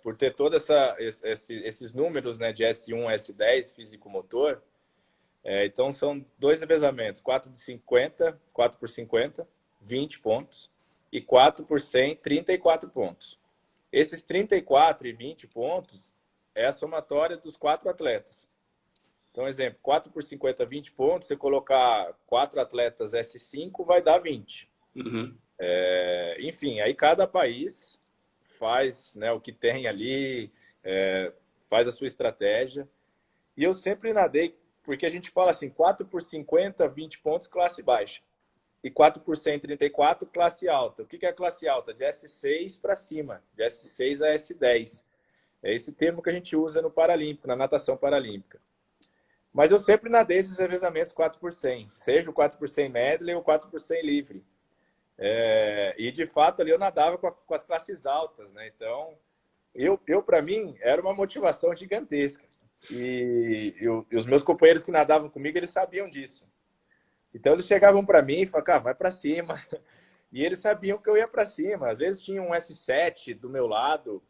Por ter todos esses números, né, de S1, S10, físico-motor. Então, são dois revezamentos, 4 de 50, 4 por 50, 20 pontos, e 4 por 100, 34 pontos. Esses 34 e 20 pontos é a somatória dos quatro atletas. Então, exemplo, 4 por 50, 20 pontos, você colocar quatro atletas S5, vai dar 20. Uhum. Enfim, aí cada país faz, né, o que tem ali, faz a sua estratégia. E eu sempre nadei, porque a gente fala assim, 4 por 50, 20 pontos, classe baixa. E 4 por 134, classe alta. O que é a classe alta? De S6 para cima, de S6 a S10. É esse termo que a gente usa no Paralímpico, na natação paralímpica. Mas eu sempre nadei esses revezamentos 4 por 100, seja o 4 por 100 medley ou 4 por 100 livre. E de fato ali eu nadava com as classes altas, né? Então, eu para mim, era uma motivação gigantesca. E os meus companheiros que nadavam comigo, eles sabiam disso. Então eles chegavam para mim e falavam, cara, vai para cima. E eles sabiam que eu ia para cima. Às vezes tinha um S7 do meu lado,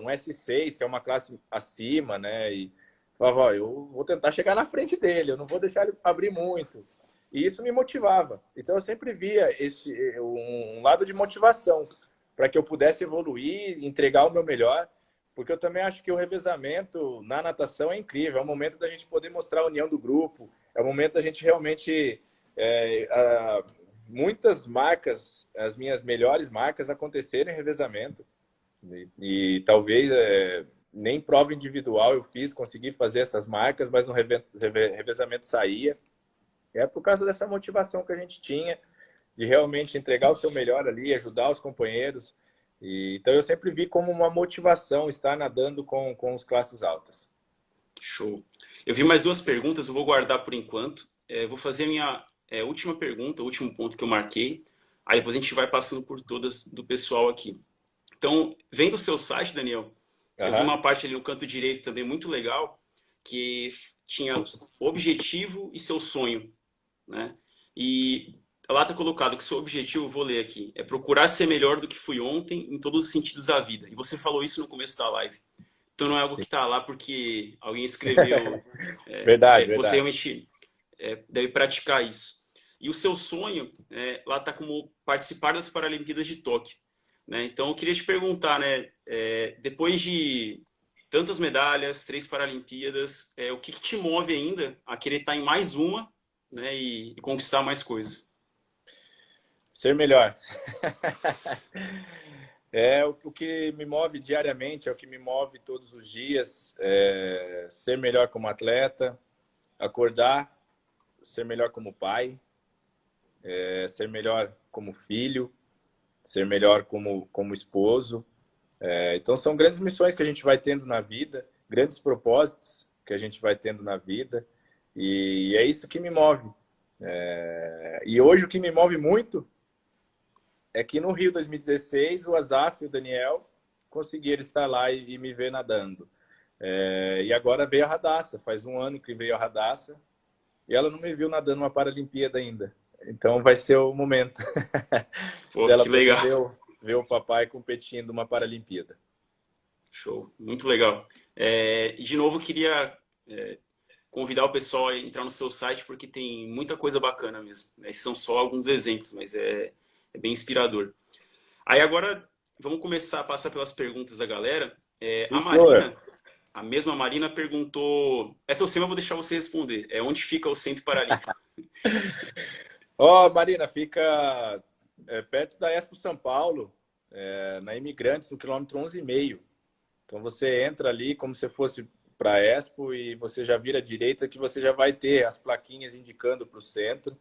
um S6, que é uma classe acima, né? E falava, ó, eu vou tentar chegar na frente dele, eu não vou deixar ele abrir muito. E isso me motivava. Então eu sempre via um lado de motivação para que eu pudesse evoluir, entregar o meu melhor, porque eu também acho que o revezamento na natação é incrível. É o momento da gente poder mostrar a união do grupo, é o momento da gente realmente muitas marcas, as minhas melhores marcas aconteceram em revezamento. E talvez nem prova individual eu fiz, consegui fazer essas marcas, mas no revezamento saía. É por causa dessa motivação que a gente tinha de realmente entregar o seu melhor ali, ajudar os companheiros. Então eu sempre vi como uma motivação estar nadando com os classes altas. Show. Eu vi mais duas perguntas, eu vou guardar por enquanto. Vou fazer a minha última pergunta, o último ponto que eu marquei. Aí depois a gente vai passando por todas do pessoal aqui. Então, vendo o seu site, Daniel, eu vi Uhum. uma parte ali no canto direito também muito legal, que tinha o objetivo e seu sonho, né? E lá está colocado que seu objetivo, vou ler aqui, é procurar ser melhor do que fui ontem em todos os sentidos da vida. E você falou isso no começo da live. Então não é algo que está lá porque alguém escreveu. Verdade, Você verdade. realmente deve praticar isso. E o seu sonho lá está como participar das Paralimpíadas de Tóquio. Né? Então eu queria te perguntar, né, depois de tantas medalhas, 3 Paralimpíadas, o que te move ainda a querer estar em mais uma, né, e conquistar mais coisas? Ser melhor. É o que me move diariamente, é o que me move todos os dias. Ser melhor como atleta, acordar, ser melhor como pai, ser melhor como filho, ser melhor como esposo. Então, são grandes missões que a gente vai tendo na vida, grandes propósitos que a gente vai tendo na vida, e é isso que me move. E hoje o que me move muito é que no Rio 2016, o Azaf e o Daniel conseguiram estar lá e me ver nadando. E agora veio a Radassa, faz um ano que veio a Radassa, e ela não me viu nadando uma Paralimpíada ainda. Então vai ser o momento Pô, dela que poder legal. ver o papai competindo uma Paralimpíada. Show, muito legal. E de novo, eu queria convidar o pessoal a entrar no seu site porque tem muita coisa bacana mesmo. Né? Esses são só alguns exemplos, mas é bem inspirador. Aí agora vamos começar a passar pelas perguntas da galera. Sim, A senhor. Marina, a mesma Marina perguntou. Essa eu vou deixar você responder. Onde fica o Centro Paralímpico? Marina, fica perto da Expo São Paulo, na Imigrantes, no quilômetro 11,5. Então você entra ali como se fosse para a Expo e você já vira à direita que você já vai ter as plaquinhas indicando para o centro.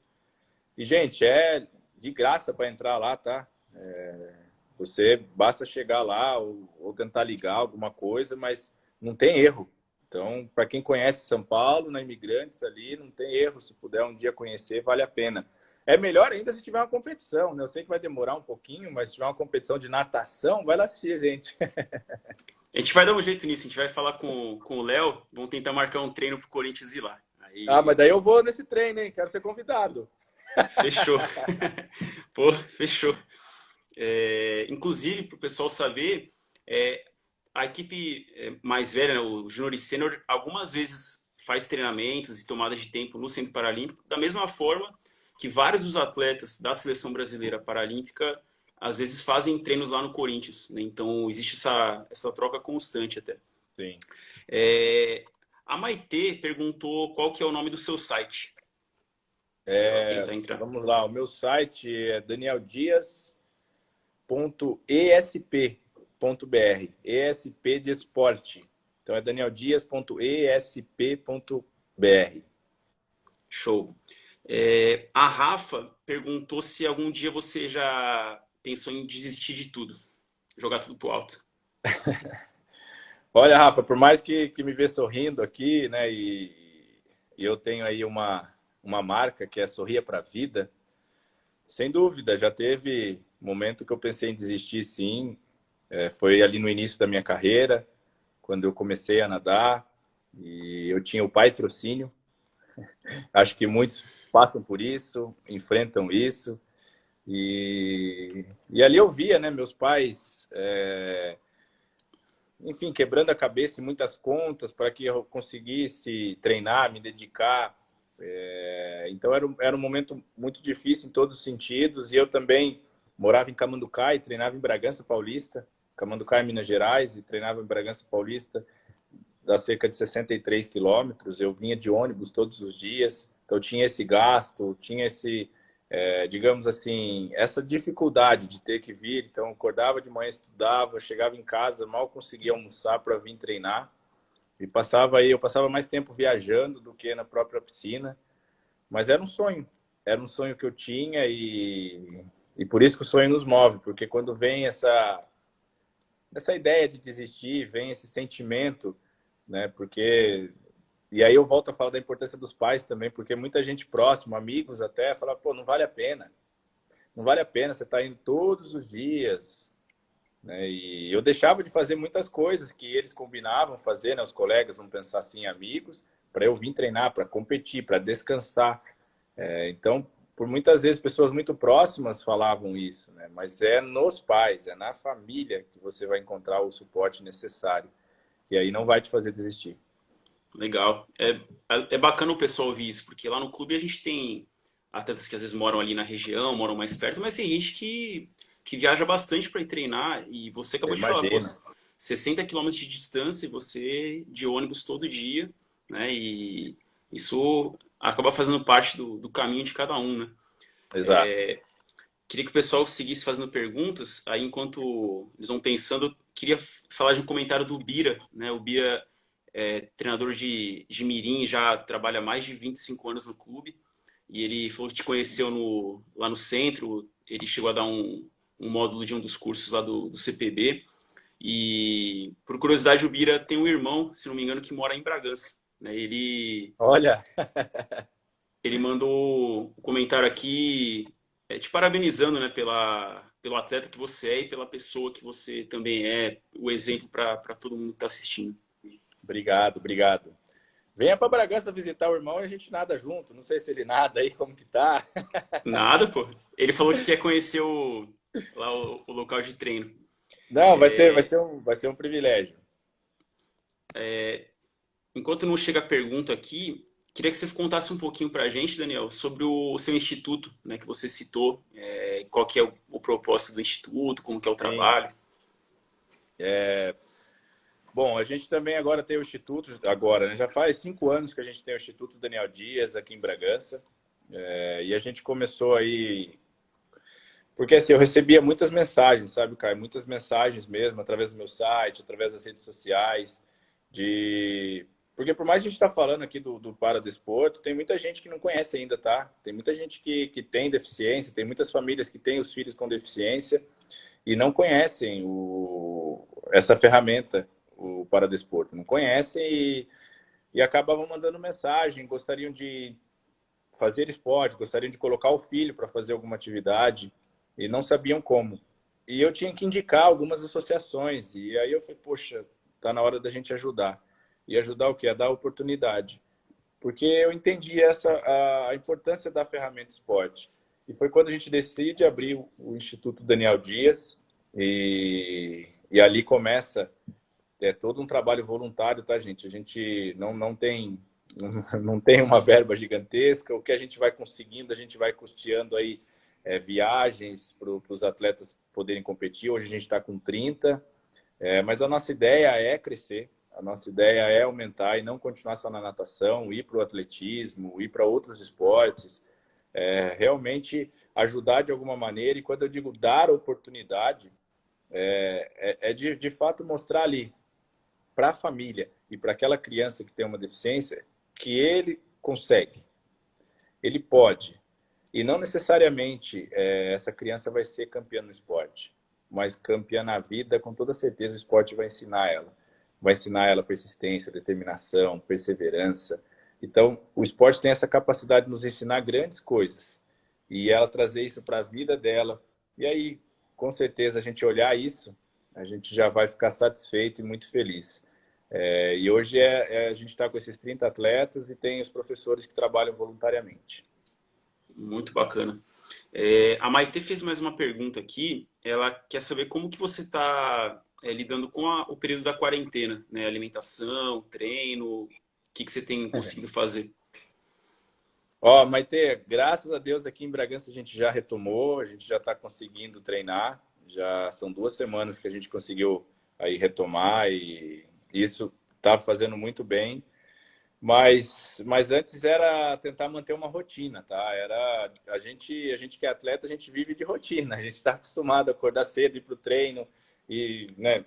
E, gente, é de graça para entrar lá, tá? Você basta chegar lá ou tentar ligar alguma coisa, mas não tem erro. Então, para quem conhece São Paulo, na Imigrantes ali, não tem erro. Se puder um dia conhecer, vale a pena. É melhor ainda se tiver uma competição, né? Eu sei que vai demorar um pouquinho, mas se tiver uma competição de natação, vai lá assistir, gente. A gente vai dar um jeito nisso, a gente vai falar com o Léo, vamos tentar marcar um treino pro Corinthians ir lá. Ah, Aí, mas daí eu vou nesse treino, hein? Quero ser convidado. fechou. Pô, fechou. Inclusive, para o pessoal saber, é, a equipe mais velha, né, o Júnior e Sênior, algumas vezes faz treinamentos e tomadas de tempo no Centro Paralímpico, da mesma forma que vários dos atletas da Seleção Brasileira Paralímpica às vezes fazem treinos lá no Corinthians, né? Então existe essa troca constante até. Sim. A Maitê perguntou qual que é o nome do seu site. Ela tenta entrar. Vamos lá, o meu site é danieldias.esp.br, ESP de esporte. Então é danieldias.esp.br. Show. A Rafa perguntou se algum dia você já pensou em desistir de tudo, jogar tudo pro alto. Olha, Rafa, por mais que me vê sorrindo aqui, né, e eu tenho aí uma marca que é Sorria para a Vida, sem dúvida, já teve momento que eu pensei em desistir, sim. Foi ali no início da minha carreira, quando eu comecei a nadar, e eu tinha o patrocínio. Acho que muitos passam por isso, enfrentam isso. E ali eu via, né, meus pais, enfim, quebrando a cabeça em muitas contas para que eu conseguisse treinar, me dedicar. Então era um momento muito difícil em todos os sentidos. E eu também morava em Camanducaia e treinava em Bragança Paulista. Camanducaia, Minas Gerais, e treinava em Bragança Paulista, a cerca de 63 quilômetros. Eu vinha de ônibus todos os dias. Então tinha esse gasto, tinha digamos assim, essa dificuldade de ter que vir. Então, eu acordava de manhã, estudava, chegava em casa, mal conseguia almoçar para vir treinar. E eu passava mais tempo viajando do que na própria piscina. Mas era um sonho que eu tinha e por isso que o sonho nos move, porque quando vem essa ideia de desistir, vem esse sentimento, né? Porque e aí eu volto a falar da importância dos pais também, porque muita gente próxima, amigos até, fala, pô, não vale a pena. Não vale a pena, você está indo todos os dias, né? E eu deixava de fazer muitas coisas que eles combinavam fazer, né? Os colegas, vamos pensar assim, amigos, para eu vir treinar, para competir, para descansar. Então, por muitas vezes, pessoas muito próximas falavam isso, né? Mas é nos pais, é na família que você vai encontrar o suporte necessário, que aí não vai te fazer desistir. Legal. É bacana o pessoal ouvir isso, porque lá no clube a gente tem atletas que às vezes moram ali na região, moram mais perto, mas tem gente que viaja bastante para ir treinar. E você Eu acabou de falar, pô, imagino. 60 quilômetros de distância e você de ônibus todo dia, né? E isso acaba fazendo parte do caminho de cada um, né? Exato. Queria que o pessoal seguisse fazendo perguntas. Aí, enquanto eles vão pensando, eu queria falar de um comentário do Bira, né? O Bira é treinador de Mirim, já trabalha há mais de 25 anos no clube. E ele falou que te conheceu lá no centro. Ele chegou a dar um módulo de um dos cursos lá do CPB. E, por curiosidade, o Bira tem um irmão, se não me engano, que mora em Bragança, né? Olha, Ele mandou um comentário aqui te parabenizando, né, pelo atleta que você é e pela pessoa que você também é, o exemplo para todo mundo que está assistindo. obrigado, obrigado. Venha para Bragança visitar o irmão e a gente nada junto. Não sei se ele nada aí, como que tá. Nada, pô. Ele falou que quer conhecer lá o local de treino. Não, vai ser um privilégio. Enquanto não chega a pergunta aqui, queria que você contasse um pouquinho para a gente, Daniel, sobre o seu instituto, né, que você citou, qual que é o propósito do instituto, como que é o Sim. trabalho. Bom, a gente também agora tem o Instituto, agora, né? Já faz 5 anos que a gente tem o Instituto Daniel Dias aqui em Bragança. E a gente começou aí. Porque assim, eu recebia muitas mensagens, sabe, Caio? Muitas mensagens mesmo, através do meu site, através das redes sociais, de. Porque por mais que a gente está falando aqui do paradesporto, tem muita gente que não conhece ainda, tá? Tem muita gente que tem deficiência, tem muitas famílias que têm os filhos com deficiência e não conhecem essa ferramenta, o paradesporto. Não conhecem e acabavam mandando mensagem, gostariam de fazer esporte, gostariam de colocar o filho para fazer alguma atividade e não sabiam como. E eu tinha que indicar algumas associações. E aí eu falei, poxa, está na hora da gente ajudar. E ajudar o quê? A dar oportunidade. Porque eu entendi a importância da ferramenta esporte. E foi quando a gente decide abrir o Instituto Daniel Dias, e ali começa todo um trabalho voluntário, tá, gente? A gente não tem, não tem uma verba gigantesca. O que a gente vai conseguindo, a gente vai custeando aí viagens para os atletas poderem competir. Hoje a gente está com 30, mas a nossa ideia é crescer. A nossa ideia é aumentar e não continuar só na natação, ir para o atletismo, ir para outros esportes, realmente ajudar de alguma maneira. E quando eu digo dar oportunidade, de fato mostrar ali para a família e para aquela criança que tem uma deficiência que ele consegue, ele pode. E não necessariamente essa criança vai ser campeã no esporte, mas campeã na vida, com toda certeza o esporte vai ensinar ela. Vai ensinar ela persistência, determinação, perseverança. Então, o esporte tem essa capacidade de nos ensinar grandes coisas. E ela trazer isso para a vida dela. E aí, com certeza, a gente olhar isso, a gente já vai ficar satisfeito e muito feliz. E hoje a gente está com esses 30 atletas e tem os professores que trabalham voluntariamente. Muito bacana. A Maite fez mais uma pergunta aqui. Ela quer saber como que você está lidando com o período da quarentena, né? Alimentação, treino, o que você tem conseguido fazer? Ó, Maite, graças a Deus aqui em Bragança a gente já retomou, a gente já está conseguindo treinar. Já são 2 semanas que a gente conseguiu aí retomar e isso está fazendo muito bem. Mas antes era tentar manter uma rotina, tá? A gente que é atleta, a gente vive de rotina. A gente está acostumado a acordar cedo, ir para o treino e, né,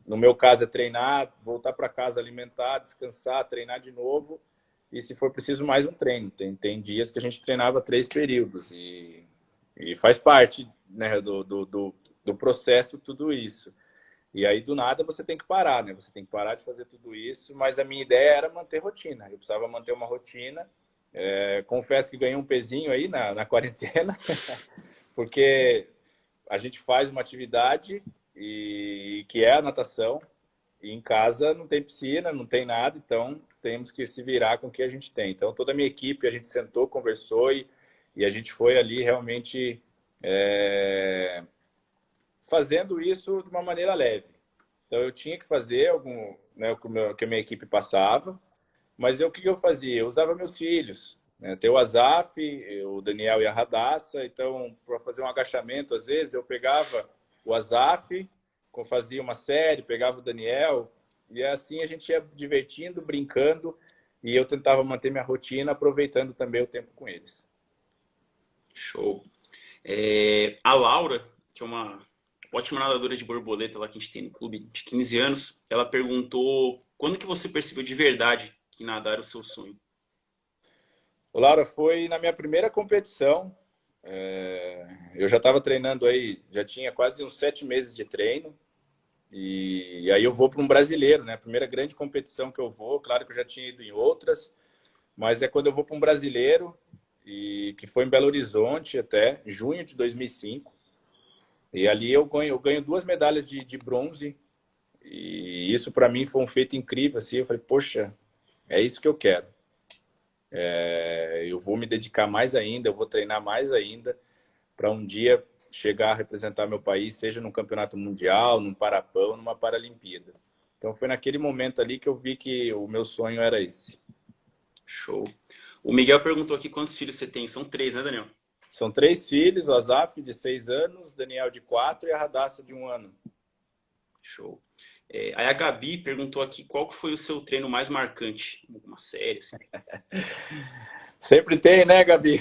no meu caso é treinar, voltar para casa, alimentar, descansar, treinar de novo e se for preciso mais um treino. Tem dias que a gente treinava 3 períodos e faz parte, né, do processo tudo isso. E aí, do nada, você tem que parar, né? Você tem que parar de fazer tudo isso, mas a minha ideia era manter rotina. Eu precisava manter uma rotina. Confesso que ganhei um pezinho aí na quarentena, porque a gente faz uma atividade que é a natação, e em casa não tem piscina, não tem nada, então temos que se virar com o que a gente tem. Então, toda a minha equipe, a gente sentou, conversou e a gente foi ali realmente fazendo isso de uma maneira leve. Então, eu tinha que fazer né, o que a minha equipe passava, mas o que eu fazia? Eu usava meus filhos, né? Tem o Azaf, o Daniel e a Radassa, então, para fazer um agachamento, às vezes, eu pegava o Azaf, fazia uma série, pegava o Daniel, e assim a gente ia divertindo, brincando, e eu tentava manter minha rotina, aproveitando também o tempo com eles. Show. A Laura, que é uma ótima nadadora de borboleta lá que a gente tem no clube de 15 anos, ela perguntou quando que você percebeu de verdade que nadar era o seu sonho? O Laura, foi na minha primeira competição. Eu já estava treinando aí, já tinha quase uns 7 meses de treino. E aí eu vou para um brasileiro, né? A primeira grande competição que eu vou, claro que eu já tinha ido em outras, mas é quando eu vou para um brasileiro, e que foi em Belo Horizonte até, junho de 2005. E ali eu ganho 2 medalhas de bronze. E isso para mim foi um feito incrível. Assim, eu falei, poxa, é isso que eu quero. Eu vou me dedicar mais ainda, eu vou treinar mais ainda para um dia chegar a representar meu país, seja num campeonato mundial, num Parapão, numa Paralimpíada. Então foi naquele momento ali que eu vi que o meu sonho era esse. Show. O Miguel perguntou aqui quantos filhos você tem. São 3, né, Daniel? São 3 filhos, o Azaf de 6 anos, Daniel de 4 e a Radassa de 1 ano. Show. Aí a Gabi perguntou aqui qual que foi o seu treino mais marcante? Uma série, assim. Sempre tem, né, Gabi?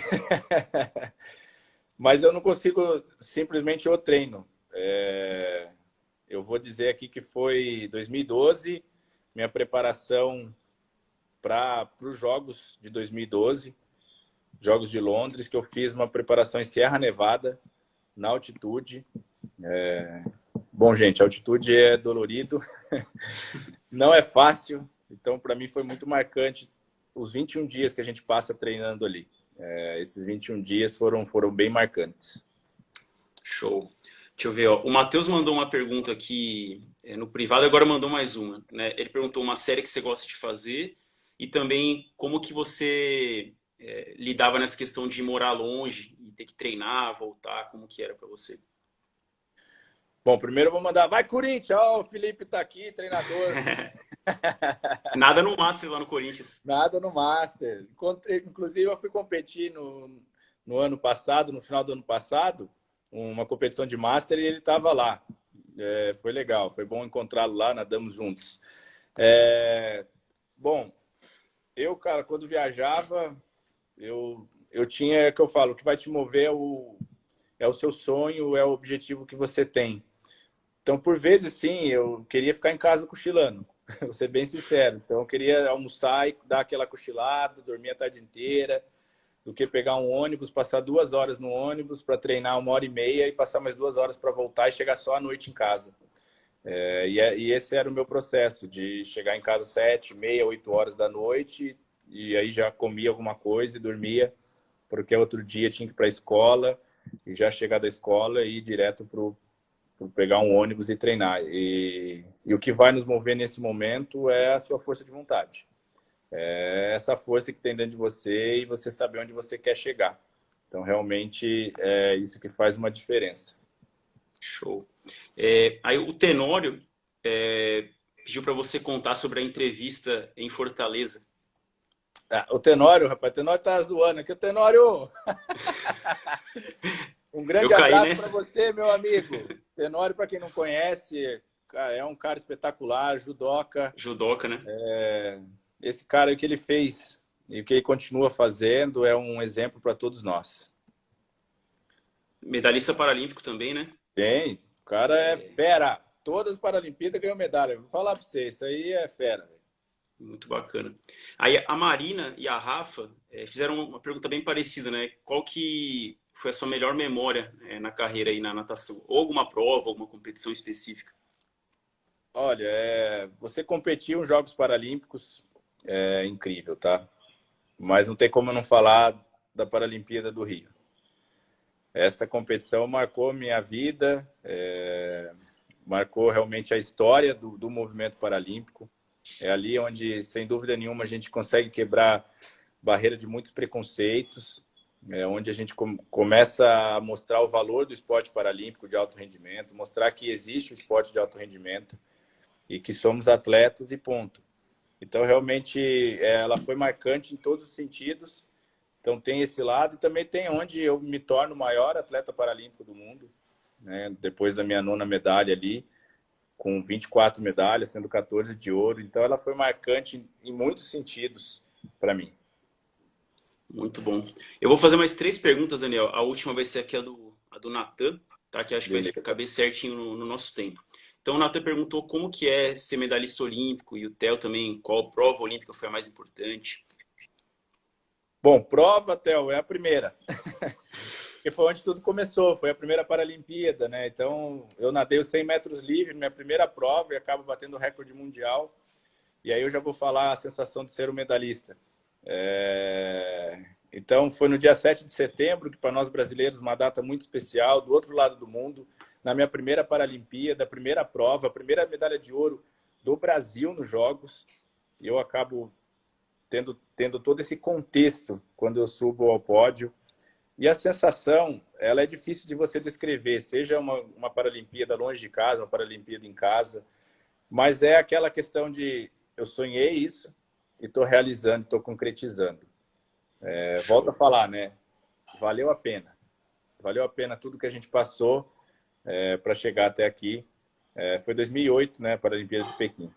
Mas eu não consigo simplesmente o treino. Eu vou dizer aqui que foi 2012, minha preparação para os Jogos de 2012, Jogos de Londres, que eu fiz uma preparação em Sierra Nevada, na altitude. Bom, gente, a altitude é dolorido, não é fácil, então para mim foi muito marcante os 21 dias que a gente passa treinando ali. Esses 21 dias foram bem marcantes. Show. Deixa eu ver, ó. O Matheus mandou uma pergunta aqui no privado, agora mandou mais uma, né? Ele perguntou uma série que você gosta de fazer e também como que você lidava nessa questão de morar longe e ter que treinar, voltar, como que era para você? Bom, primeiro eu vou mandar, vai Corinthians, ó, o Felipe tá aqui, treinador. Nada no máximo lá no Corinthians. Nada no Master. Inclusive, eu fui competir no ano passado, no final do ano passado, uma competição de Master e ele estava lá. Foi legal, foi bom encontrá-lo lá, nadamos juntos. Bom, eu, cara, quando viajava, eu tinha, é que eu falo, o que vai te mover é o seu sonho, é o objetivo que você tem. Então, por vezes, sim, eu queria ficar em casa cochilando. Vou ser bem sincero. Então, eu queria almoçar e dar aquela cochilada, dormir a tarde inteira, do que pegar um ônibus, passar 2 horas no ônibus para treinar 1h30 e passar mais 2 horas para voltar e chegar só à noite em casa. E esse era o meu processo, de chegar em casa 7h30, 8 horas da noite, e aí já comia alguma coisa e dormia, porque outro dia tinha que ir para a escola, e já chegar da escola e ir direto para pegar um ônibus e treinar. E o que vai nos mover nesse momento é a sua força de vontade. É essa força que tem dentro de você e você saber onde você quer chegar. Então, realmente, é isso que faz uma diferença. Show. Aí o Tenório pediu para você contar sobre a entrevista em Fortaleza. O Tenório, rapaz, o Tenório tá zoando aqui. O Tenório, um Eu grande caí abraço para nessa. você, meu amigo. Tenório, para quem não conhece, é um cara espetacular, judoca. Judoca, né? Esse cara, o que ele fez e o que ele continua fazendo é um exemplo para todos nós. Medalhista paralímpico também, né? Tem, o cara é fera. Todas as Paralimpíadas ganhou medalha. Vou falar para você, isso aí é fera. Muito bacana. Aí a Marina e a Rafa fizeram uma pergunta bem parecida, né? Qual que foi a sua melhor memória na carreira aí na natação? Ou alguma prova, alguma competição específica? Olha, você competir nos Jogos Paralímpicos é incrível, tá? Mas não tem como eu não falar da Paralimpíada do Rio. Essa competição marcou minha vida, marcou realmente a história do movimento paralímpico. É ali onde, sem dúvida nenhuma, a gente consegue quebrar barreira de muitos preconceitos, onde a gente começa a mostrar o valor do esporte paralímpico de alto rendimento, mostrar que existe o esporte de alto rendimento e que somos atletas e ponto. Então, realmente, ela foi marcante em todos os sentidos. Então, tem esse lado e também tem onde eu me torno o maior atleta paralímpico do mundo, né? Depois da minha 9ª medalha ali, com 24 medalhas, sendo 14 de ouro. Então, ela foi marcante em muitos sentidos para mim. Muito bom. Eu vou fazer mais 3 perguntas, Daniel. A última vai ser aqui a do Natan, tá? Que acho que vai Beleza. caber certinho no nosso tempo. Então, o Natan perguntou como que é ser medalhista olímpico e o Theo também, qual prova olímpica foi a mais importante. Bom, prova, Theo, é a primeira. Porque foi onde tudo começou, foi a primeira Paralimpíada, né? Então, eu nadei os 100 metros livre, minha primeira prova, e acabo batendo o recorde mundial. E aí eu já vou falar a sensação de ser um medalhista. Então, foi no dia 7 de setembro, que para nós brasileiros, uma data muito especial, do outro lado do mundo, na minha primeira Paralimpíada, a primeira prova, a primeira medalha de ouro do Brasil nos Jogos. E eu acabo tendo todo esse contexto quando eu subo ao pódio. E a sensação, ela é difícil de você descrever, seja uma Paralimpíada longe de casa, uma Paralimpíada em casa, mas é aquela questão de eu sonhei isso e estou realizando, estou concretizando. Volto a falar, né? Valeu a pena. Valeu a pena tudo que a gente passou para chegar até aqui. Foi 2008, né? Paralimpíada de Pequim.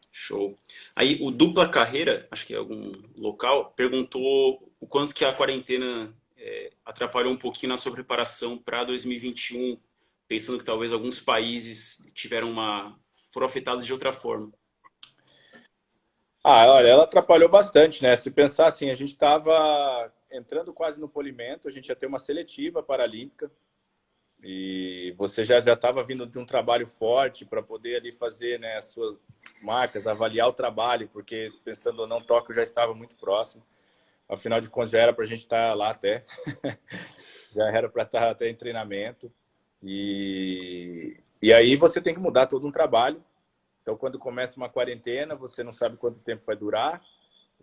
Show. Aí o Dupla Carreira, acho que é algum local, perguntou o quanto que a quarentena atrapalhou um pouquinho na sua preparação para 2021, pensando que talvez alguns países foram afetados de outra forma. Olha, ela atrapalhou bastante, né? Se pensar assim, a gente estava entrando quase no polimento, a gente ia ter uma seletiva paralímpica e você já estava vindo de um trabalho forte para poder ali fazer, né, as suas marcas, avaliar o trabalho, porque pensando ou não, Tóquio já estava muito próximo. Afinal de contas, já era para a gente estar lá até. Já era para estar até em treinamento. E aí você tem que mudar todo um trabalho. Então, quando começa uma quarentena, você não sabe quanto tempo vai durar.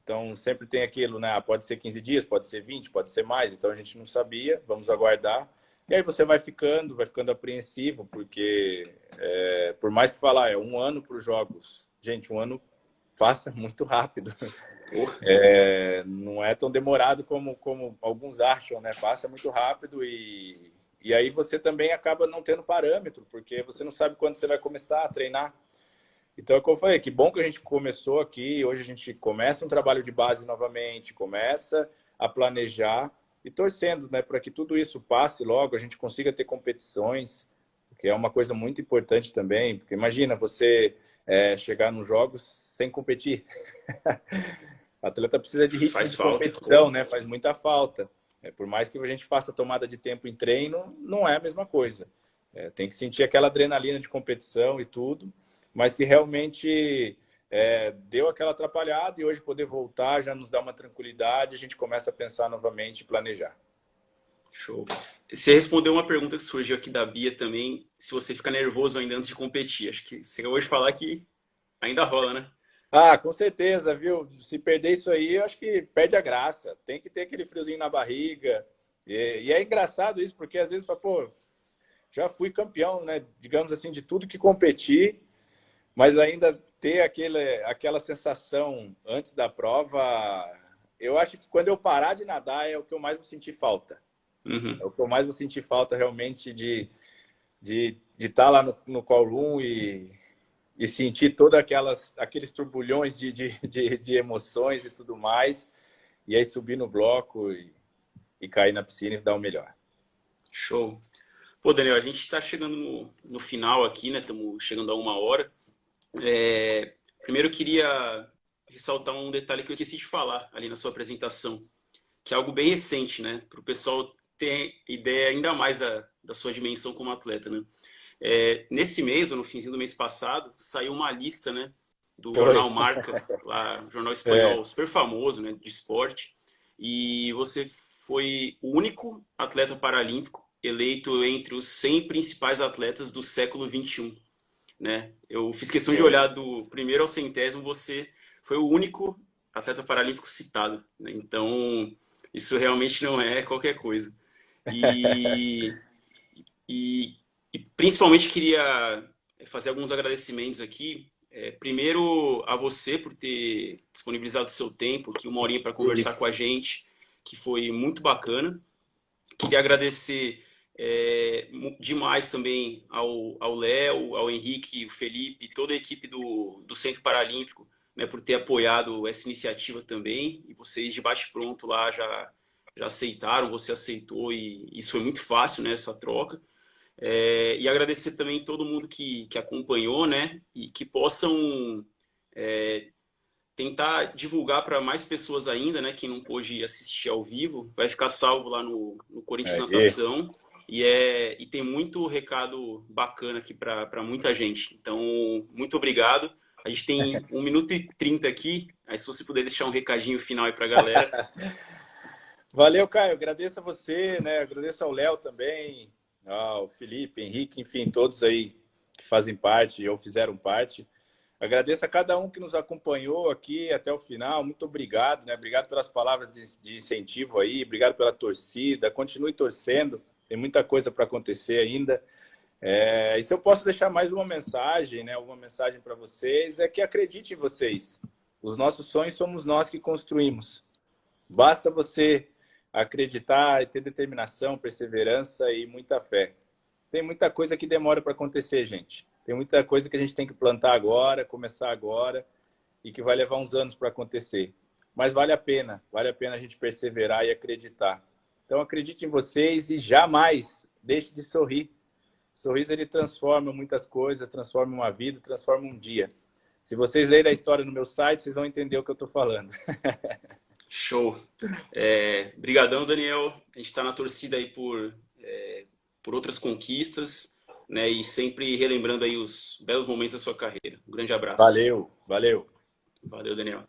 Então, sempre tem aquilo, né? Pode ser 15 dias, pode ser 20, pode ser mais. Então, a gente não sabia, vamos aguardar. E aí você vai ficando apreensivo, porque por mais que falar, é um ano para os jogos. Gente, um ano passa muito rápido. Não é tão demorado como alguns acham, né? Passa muito rápido e aí você também acaba não tendo parâmetro, porque você não sabe quando você vai começar a treinar. Então, como eu falei, que bom que a gente começou aqui. Hoje a gente começa um trabalho de base novamente, começa a planejar e torcendo, né, para que tudo isso passe logo, a gente consiga ter competições, que é uma coisa muito importante também. Porque imagina você chegar nos jogos sem competir. O atleta precisa de ritmo Faz de falta. competição, né? Faz muita falta. Por mais que a gente faça tomada de tempo em treino, não é a mesma coisa. Tem que sentir aquela adrenalina de competição e tudo, mas que realmente deu aquela atrapalhada e hoje poder voltar já nos dá uma tranquilidade, a gente começa a pensar novamente e planejar. Show. Você respondeu uma pergunta que surgiu aqui da Bia também, se você fica nervoso ainda antes de competir. Acho que você acabou de falar que ainda rola, né? Ah, com certeza, viu? Se perder isso aí, eu acho que perde a graça. Tem que ter aquele friozinho na barriga. E é engraçado isso, porque às vezes fala, pô, já fui campeão, né? Digamos assim, de tudo que competi, mas ainda ter aquela sensação antes da prova, eu acho que quando eu parar de nadar é o que eu mais vou sentir falta. É Uhum. o que eu mais vou sentir falta realmente de estar lá no call room e sentir todos aqueles turbulhões de emoções e tudo mais, e aí subir no bloco e cair na piscina e dar o melhor. Show. Pô, Daniel, a gente está chegando no final aqui, né? Estamos chegando a 1 hora. Primeiro eu queria ressaltar um detalhe que eu esqueci de falar ali na sua apresentação, que é algo bem recente, né? Para o pessoal ter ideia ainda mais da sua dimensão como atleta, né? Nesse mês, ou no finzinho do mês passado, saiu uma lista, né? Do Foi. jornal Marca, lá, jornal É, espanhol super famoso, né? De esporte. E você foi o único atleta paralímpico eleito entre os 100 principais atletas do século XXI, né? Eu fiz questão de foi. olhar do primeiro ao centésimo, você foi o único atleta paralímpico citado, né? Então, isso realmente não é qualquer coisa. E, e, e principalmente queria fazer alguns agradecimentos aqui. Primeiro a você por ter disponibilizado o seu tempo, aqui 1 horinha para conversar Isso. com a gente, que foi muito bacana. Queria agradecer demais também ao Léo, ao Henrique, o Felipe, toda a equipe do Centro Paralímpico, né, por ter apoiado essa iniciativa também. E vocês de bate-pronto lá já aceitaram, você aceitou e isso foi muito fácil, né, essa troca. E agradecer também todo mundo que acompanhou, né, e que possam tentar divulgar para mais pessoas ainda, né? Quem não pôde assistir ao vivo, vai ficar salvo lá no Corinthians Aí. Natação. E tem muito recado bacana aqui para muita gente. Então, muito obrigado. A gente tem 1 minuto e 30 aqui. Aí, se você puder deixar um recadinho final aí para a galera. Valeu, Caio. Agradeço a você, né? Agradeço ao Léo também, ao Felipe, Henrique, enfim, todos aí que fazem parte ou fizeram parte. Agradeço a cada um que nos acompanhou aqui até o final. Muito obrigado, né? Obrigado pelas palavras de incentivo aí, obrigado pela torcida. Continue torcendo, tem muita coisa para acontecer ainda. E se eu posso deixar mais uma mensagem, né? Uma mensagem para vocês é que acredite em vocês. Os nossos sonhos somos nós que construímos. Basta você acreditar e ter determinação, perseverança e muita fé. Tem muita coisa que demora para acontecer, gente. Tem muita coisa que a gente tem que plantar agora, começar agora e que vai levar uns anos para acontecer. Mas vale a pena a gente perseverar e acreditar. Então acredite em vocês e jamais deixe de sorrir. O sorriso ele transforma muitas coisas, transforma uma vida, transforma um dia. Se vocês lerem a história no meu site, vocês vão entender o que eu estou falando. Show. Brigadão, Daniel. A gente está na torcida aí por outras conquistas, né? E sempre relembrando aí os belos momentos da sua carreira. Um grande abraço. Valeu, valeu. Valeu, Daniel.